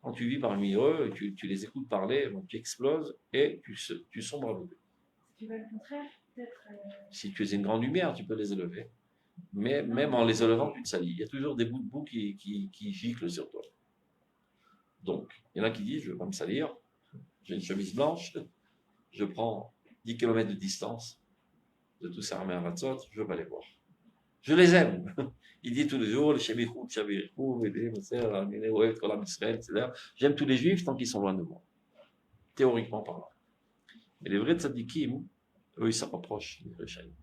Quand tu vis parmi eux, tu les écoutes parler, tu exploses et tu sombres avec eux. Tu veux le contraire, peut-être Si tu es une grande lumière, tu peux les élever. Mais même en les élevant, tu te salis. Il y a toujours des bouts de boue qui giclent sur toi. Donc, il y en a qui disent, je ne veux pas me salir, j'ai une chemise blanche, je prends 10 km de distance de tous ces armées à Ratzot, je ne veux pas les voir. Je les aime. Il dit tous les jours, le Shemichou, etc. J'aime tous les juifs tant qu'ils sont loin de moi. Théoriquement parlant. Mais les vrais tzadikim, eux, ils se rapprochent des Rechaïm.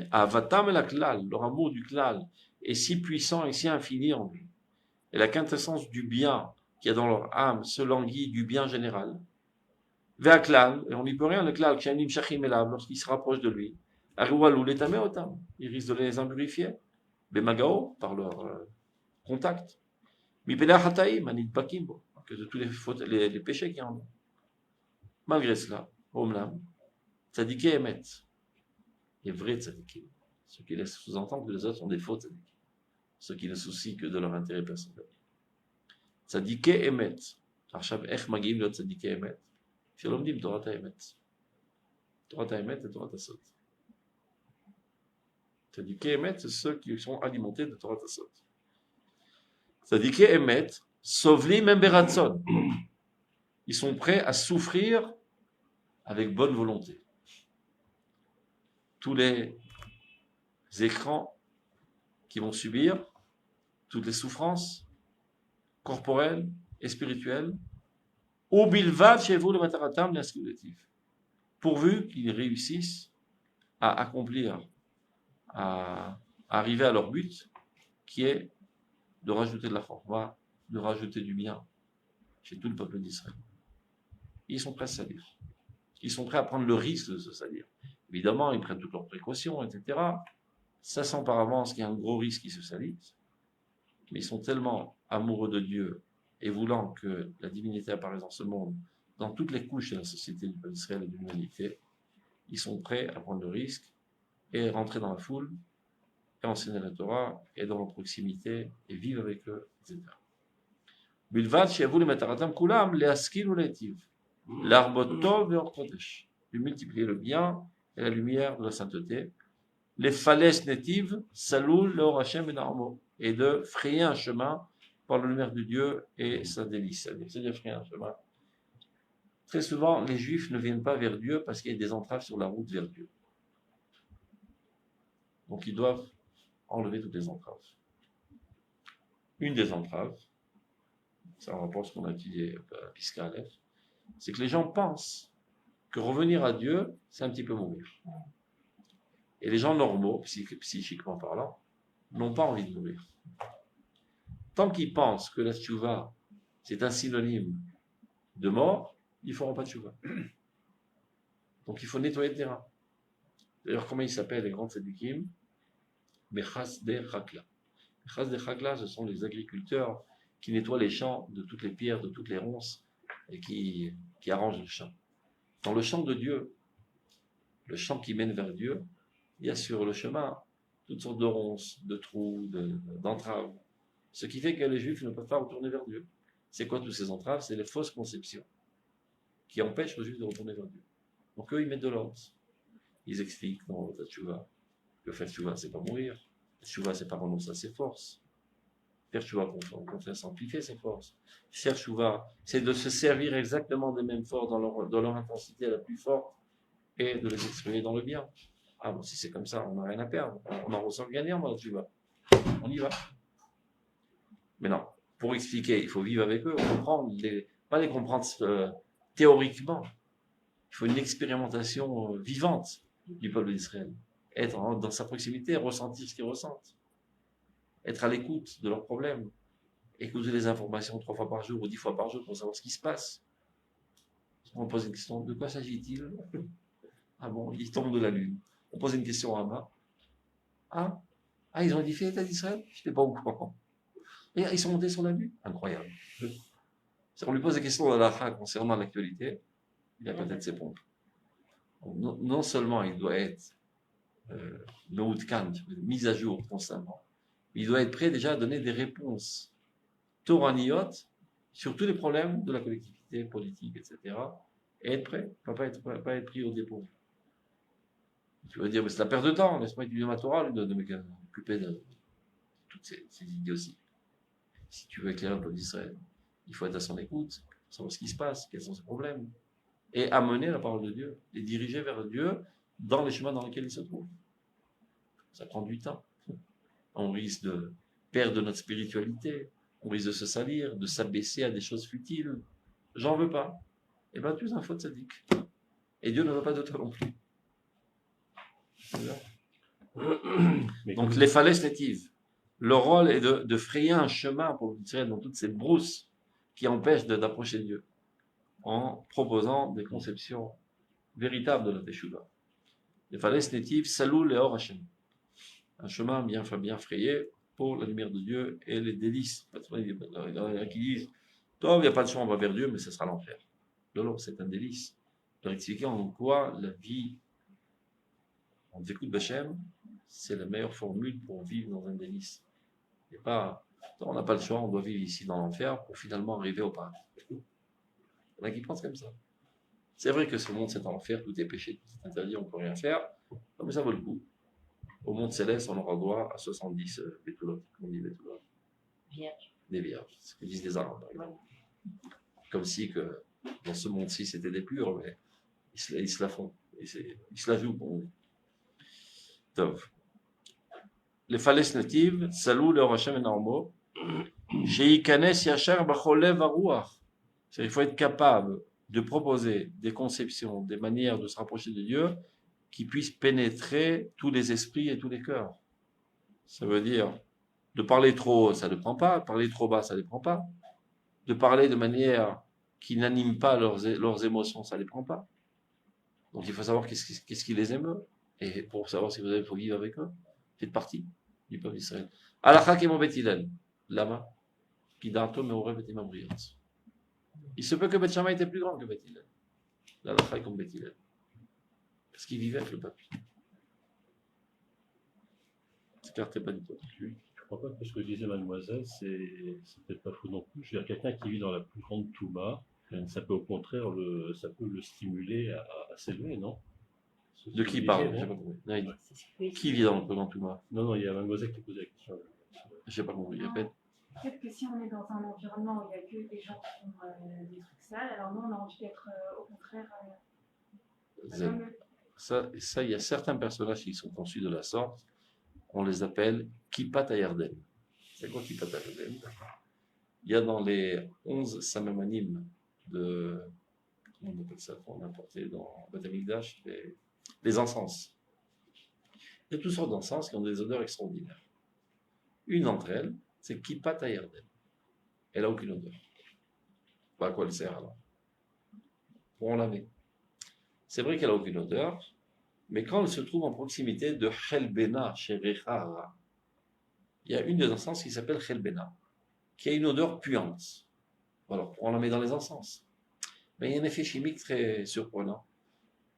Avatam et la klal, leur amour du klal, est si puissant et si infini en lui. Et la quintessence du bien qu'il y a dans leur âme se languit du bien général. Vers klal, et on n'y peut rien, le klal, lorsqu'il se rapproche de lui, il risque de les impurifier. Bemagao, par leur contact. Que de tous les fautes, les péchés qu'il y en a. Malgré cela, Omlam, tzadiké emet, les vrais tzadikim, ceux qui laissent sous-entendre que les autres sont des faux tzadikim, ceux qui ne soucient que de leur intérêt personnel. Tzadiké emet, עכשיו איך מגיעים להיות צדיקי אמת? שלומדים תורת האמת. תורת האמת et תורת הסוד. Tzadiké emet, c'est ceux qui sont alimentés de תורת הסוד. Tzadiké emet, סובלים הם ברצון. Ils sont prêts à souffrir avec bonne volonté. Tous les écrans qui vont subir, toutes les souffrances corporelles et spirituelles, pourvu qu'ils réussissent à accomplir, à arriver à leur but, qui est de rajouter de la force, de rajouter du bien chez tout le peuple d'Israël. Ils sont prêts à se salir. Ils sont prêts à prendre le risque de se salir. Évidemment, ils prennent toutes leurs précautions, etc. Sachant par avance qu'il y a un gros risque qu'ils se salissent. Mais ils sont tellement amoureux de Dieu et voulant que la divinité apparaisse dans ce monde, dans toutes les couches de la société du peuple d'Israël et de l'humanité, ils sont prêts à prendre le risque et rentrer dans la foule, et enseigner la Torah, et dans leur proximité, et vivre avec eux, etc. Bilvad she'avu lemataраtam kulam le'askil u'le'tiv. L'arbotov et orkodesh, de multiplier le bien et la lumière de la sainteté, les falaises natives, saloul, l'or Hashem et narmo, et de frayer un chemin par la lumière de Dieu et sa délice. C'est-à-dire frayer un chemin. Très souvent, les Juifs ne viennent pas vers Dieu parce qu'il y a des entraves sur la route vers Dieu. Donc ils doivent enlever toutes les entraves. Une des entraves, c'est un rapport ce qu'on a étudié à la Pisca Aleph, c'est que les gens pensent que revenir à Dieu, c'est un petit peu mourir. Et les gens normaux, psychiquement parlant, n'ont pas envie de mourir. Tant qu'ils pensent que la tchouva, c'est un synonyme de mort, ils ne feront pas de tchouva. Donc il faut nettoyer le terrain. D'ailleurs, comment ils s'appellent les grands tzadikim? Mechas de Chakla. Mechas de Chakla, ce sont les agriculteurs qui nettoient les champs de toutes les pierres, de toutes les ronces, et qui arrangent le champ. Dans le champ de Dieu, le champ qui mène vers Dieu, il y a sur le chemin toutes sortes de ronces, de trous, d'entraves. Ce qui fait que les Juifs ne peuvent pas retourner vers Dieu. C'est quoi toutes ces entraves? C'est les fausses conceptions qui empêchent les Juifs de retourner vers Dieu. Donc eux, ils mettent de l'ordre. Ils expliquent dans la tchouva que faire tchouva, c'est pas mourir. Tchouva, c'est pas renoncer à ses forces. Faire tchouva, au contraire, c'est amplifier ses forces. Faire tchouva, c'est de se servir exactement des mêmes forces dans leur intensité la plus forte et de les exprimer dans le bien. Ah bon, si c'est comme ça, on n'a rien à perdre. On en ressort gagnant dans la tchouva. On y va. Mais non, pour expliquer, il faut vivre avec eux, comprendre, pas les comprendre théoriquement. Il faut une expérimentation vivante du peuple d'Israël. Être dans sa proximité, ressentir ce qu'ils ressentent. Être à l'écoute de leurs problèmes. Écouter les informations 3 fois par jour ou 10 fois par jour pour savoir ce qui se passe. On pose une question, de quoi s'agit-il? Ah bon, ils tombent de la lune. On pose une question à Hama. Ah, ils ont édifié l'État d'Israël? Je n'étais pas au courant. Et ils sont montés sur la lune? Incroyable. On lui pose des questions à la concernant l'actualité, il a peut-être ses pompes. Non seulement il doit être mis à jour constamment, il doit être prêt déjà à donner des réponses toraniotes sur tous les problèmes de la collectivité politique, etc. Et être prêt, pas être pris au dépôt. Tu vas dire, mais c'est la perte de temps, laisse-moi étudier ma Torah, de m'occuper de toutes ces idioties. Si tu veux éclairer le peuple d'Israël, il faut être à son écoute, savoir ce qui se passe, quels sont ses problèmes, et amener la parole de Dieu, les diriger vers Dieu dans les chemins dans lesquels ils se trouvent. Ça prend du temps. On risque de perdre notre spiritualité, on risque de se salir, de s'abaisser à des choses futiles. J'en veux pas. Eh bien, tu es un faux tzaddik. Et Dieu ne veut pas de toi non plus. Donc, les falaises natives, leur rôle est de frayer un chemin pour Israël dans toutes ces brousses qui empêchent d'approcher Dieu, en proposant des conceptions véritables de la Teshuvah. Les falaises natives, Salou Leor Hashem. Un chemin bien frayé pour la lumière de Dieu et les délices. Il y en a qui disent, toi, il n'y a pas de chemin, on va vers Dieu, mais ce sera l'enfer. Non, c'est un délice. Pour expliquer en quoi la vie en écoute Bachem, c'est la meilleure formule pour vivre dans un délice. Et pas, on n'a pas le choix, on doit vivre ici dans l'enfer pour finalement arriver au paradis. Il y en a qui pensent comme ça. C'est vrai que ce monde c'est en enfer, tout est péché, tout est interdit, on ne peut rien faire, mais ça vaut le coup. Au monde céleste, on aura droit à 70 bétoulotes, comme on dit bétoulotes. Vierges. Des vierges, c'est ce que disent les Arabes, par exemple. Comme si que dans ce monde-ci c'était des purs, mais ils se la font, ils se la jouent pour nous. Tov. Les falaises natives, Salou le Hashem et Narmo, Sheikanes Yachar Bacholev Aruach. Il faut être capable de proposer des conceptions, des manières de se rapprocher de Dieu qui puissent pénétrer tous les esprits et tous les cœurs. Ça veut dire, de parler trop haut, ça ne prend pas, parler trop bas, ça ne les prend pas. De parler de manière qui n'anime pas leurs émotions, ça ne les prend pas. Donc il faut savoir qu'est-ce qui les émeut. Et pour savoir si vous avez faut vivre avec eux, faites partie du peuple d'Israël. Alacha qui est mon Beth Hillel. Lama. Pidato me aurait été ma brillante. Il se peut que Beth Shammai était plus grand que Beth Hillel. L'Alacha est comme Beth Hillel. Parce qu'il vivait avec le peuple. C'est clair, pas du tout. Je ne crois pas que ce que disait mademoiselle, c'est peut-être pas faux non plus. Je veux dire, quelqu'un qui vit dans la plus grande Touma, ça peut au contraire ça peut le stimuler à s'élever, non? De qui parle? J'ai pas compris. Qui vit dans le grand Touma? Non, il y a mademoiselle qui posait la question. J'ai pas compris. Répète. Peut-être que si on est dans un environnement où il n'y a que des gens qui font des trucs sales, alors nous on a envie d'être au contraire. Ça, il y a certains personnages qui sont conçus de la sorte. On les appelle Kippat Ayarden. C'est quoi Kippat Ayarden? Il y a dans les 11 samamanim de, comment on appelle ça, qu'on a apporté dans Beth Amikdash, les encens. Il y a toutes sortes d'encens qui ont des odeurs extraordinaires. Une d'entre elles, c'est Kippat HaYarden. Elle n'a aucune odeur. Bah, à quoi elle sert alors? Pour en laver. C'est vrai qu'elle n'a aucune odeur, mais quand elle se trouve en proximité de Chelbena, chez Rechara, il y a une des encens qui s'appelle Chelbena, qui a une odeur puante. Alors, on la met dans les encens. Mais il y a un effet chimique très surprenant.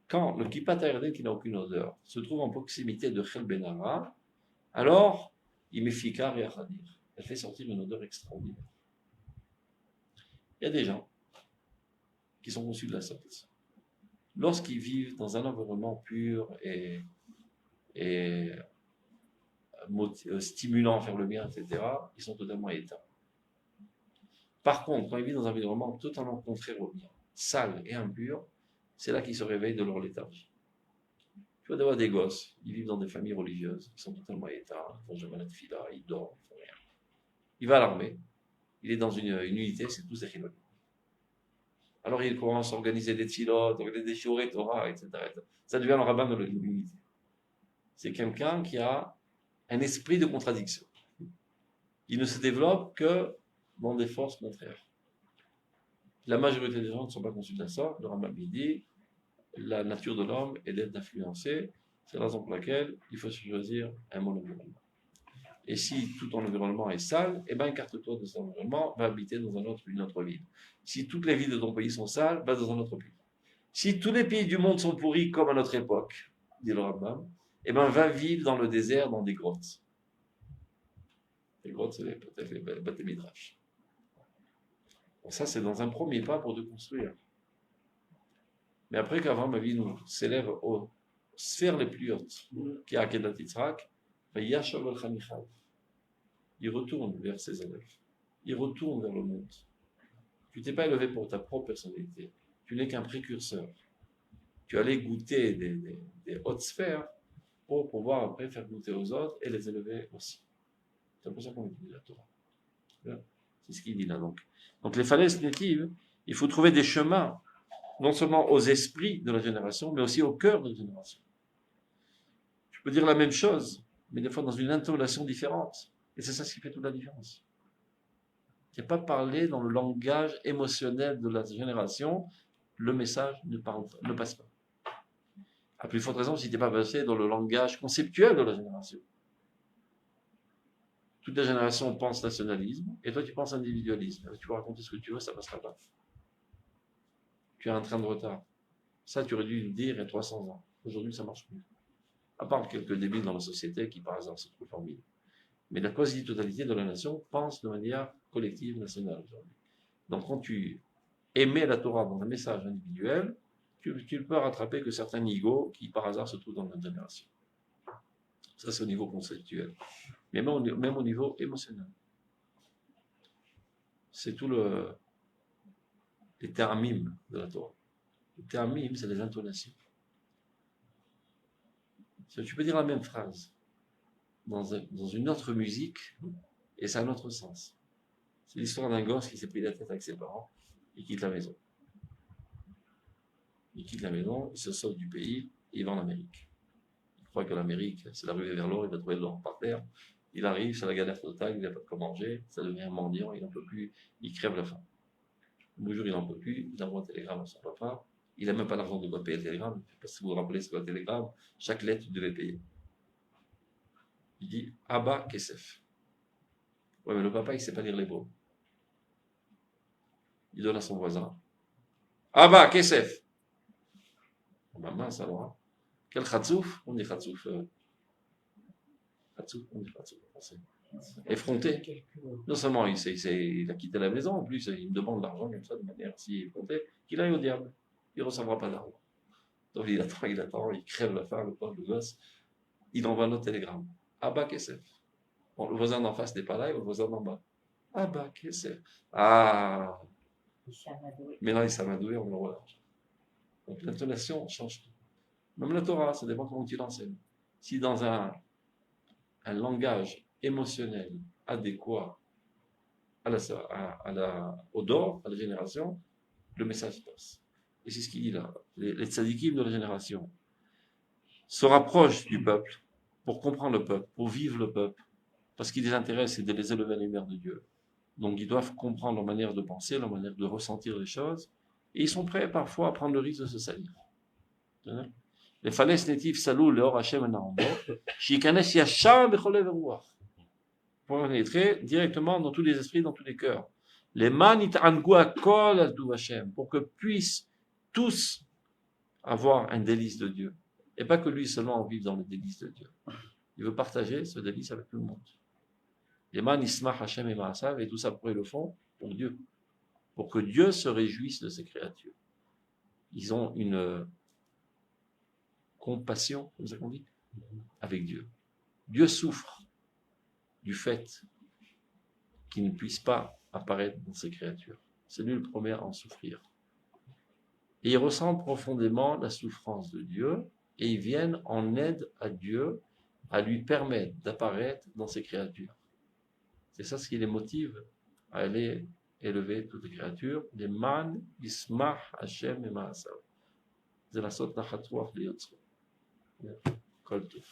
Quand le Kippat HaYarden, qui n'a aucune odeur, se trouve en proximité de Chelbenara, alors, il met Fikar et Achadir. Elle fait sortir une odeur extraordinaire. Il y a des gens qui sont conçus de la sorte. Lorsqu'ils vivent dans un environnement pur et stimulant à faire le bien, etc., ils sont totalement éteints. Par contre, quand ils vivent dans un environnement totalement contraire au bien, sale et impur, c'est là qu'ils se réveillent de leur léthargie. Tu vas avoir des gosses, ils vivent dans des familles religieuses, ils sont totalement éteints, ils font jamais la tefila, ils dorment, ils font rien. Il va à l'armée, il est dans une unité, c'est tous des chilotes. Alors il commence à organiser des tefilot, des shiurei Torah, etc. Ça devient le rabbin de l'unité. C'est quelqu'un qui a un esprit de contradiction. Il ne se développe que dans des forces contraires. La majorité des gens ne sont pas conçus de la sorte. Le Rambam dit, la nature de l'homme est d'être influencé. C'est la raison pour laquelle il faut choisir un bon environnement. Et si tout ton environnement est sale, eh ben écarte-toi de cet environnement, va habiter dans une autre ville. Si toutes les villes de ton pays sont sales, va dans un autre pays. Si tous les pays du monde sont pourris comme à notre époque, dit le Rambam, eh ben va vivre dans le désert, dans des grottes. Les grottes, c'est peut-être les Beth Midrash. Bon, ça, c'est dans un premier pas pour te construire. Mais après qu'avant ma vie nous s'élève aux sphères les plus hautes, qui est Akedat Yitzhak, il retourne vers ses élèves. Il retourne vers le monde. Tu t'es pas élevé pour ta propre personnalité. Tu n'es qu'un précurseur. Tu allais goûter des hautes sphères pour pouvoir après faire goûter aux autres et les élever aussi. C'est pour ça qu'on étudie la Torah. C'est ce qu'il dit là donc. Donc les falaises natives, il faut trouver des chemins, non seulement aux esprits de la génération, mais aussi au cœur de la génération. Je peux dire la même chose, mais des fois dans une intonation différente. Et c'est ça ce qui fait toute la différence. Il n'y a pas parlé dans le langage émotionnel de la génération, le message ne passe pas. À plus forte raison si tu n'es pas passé dans le langage conceptuel de la génération. Toute la génération pense nationalisme, et toi tu penses individualisme. Tu peux raconter ce que tu veux, ça ne passera pas. Tu as un train de retard. Ça, tu aurais dû le dire il y a 300 ans. Aujourd'hui, ça ne marche plus. À part quelques débiles dans la société qui, par hasard, se trouvent parmi nous. Mais la quasi-totalité de la nation pense de manière collective, nationale aujourd'hui. Donc, quand tu émets la Torah dans un message individuel, tu ne peux rattraper que certains nigauds qui, par hasard, se trouvent dans notre génération. Ça, c'est au niveau conceptuel. Mais même au niveau émotionnel. C'est tout les termim de la Torah. Les termim, c'est les intonations. Tu peux dire la même phrase dans une autre musique et ça a un autre sens. C'est l'histoire d'un gosse qui s'est pris la tête avec ses parents et quitte la maison. Il quitte la maison, il se sauve du pays et il va en Amérique. Il croit que l'Amérique, c'est la ruée vers l'or, il va trouver de l'or par terre. Il arrive, c'est la galère totale, il n'a pas de quoi manger, ça devient un mendiant, il n'en peut plus, il crève la faim. Le jour, il n'en peut plus, il envoie un télégramme à son papa. Il n'a même pas l'argent de quoi payer le télégramme. Je ne sais pas si vous vous rappelez ce qu'est le télégramme. Chaque lettre, tu devais payer. Il dit Abba Kesef. Ouais, mais le papa, il ne sait pas lire l'hébreu. Il donne à son voisin Abba Kesef. Ma mince alors. Quel khatsouf? On dit khatsouf. Khatsouf, on dit khatsouf en français. Effronté. Non seulement il a quitté la maison, en plus il me demande de l'argent comme ça, de manière si effrontée, qu'il aille au diable. Il ne recevra pas d'argent. Donc il attend, il crève la faim, le pauvre gosse. Il envoie un autre télégramme. Abba Kesef. Bon, le voisin d'en face n'est pas là, et le voisin d'en bas. Abba Kesef. Ah. Mais là, il s'amadoué, on le voit. Donc l'intonation change tout. Même la Torah, ça dépend comment tu l'enseignes. Si dans un langage émotionnel adéquat, au dor, à la génération, le message passe. Et c'est ce qu'il dit là. Les tzadikim de la génération se rapprochent du peuple pour comprendre le peuple, pour vivre le peuple. Parce qu'il les intéresse, c'est de les élever à la lumière de Dieu. Donc ils doivent comprendre leur manière de penser, leur manière de ressentir les choses. Et ils sont prêts parfois à prendre le risque de se salir. Les falaises natifs salou leur Hachem Naambo, Shikanesh Yachar Becholev Ruach. Pour pénétrer directement dans tous les esprits, dans tous les cœurs. Les manit angua kol al Hachem, pour que puissent tous avoir un délice de Dieu. Et pas que lui seulement vive dans le délice de Dieu. Il veut partager ce délice avec tout le monde. Les man ismach Hachem et Maasav, et tout ça pour le fond, pour Dieu. Pour que Dieu se réjouisse de ses créatures. Ils ont une compassion, comme ça qu'on dit, avec Dieu. Dieu souffre du fait qu'il ne puisse pas apparaître dans ses créatures. C'est lui le premier à en souffrir. Et ils ressentent profondément la souffrance de Dieu, et ils viennent en aide à Dieu, à lui permettre d'apparaître dans ses créatures. C'est ça ce qui les motive à aller élever toutes les créatures. Les man, ismach, Hashem et Maasav. C'est la sorte de la chatouach de Yotzro. Kol Tov.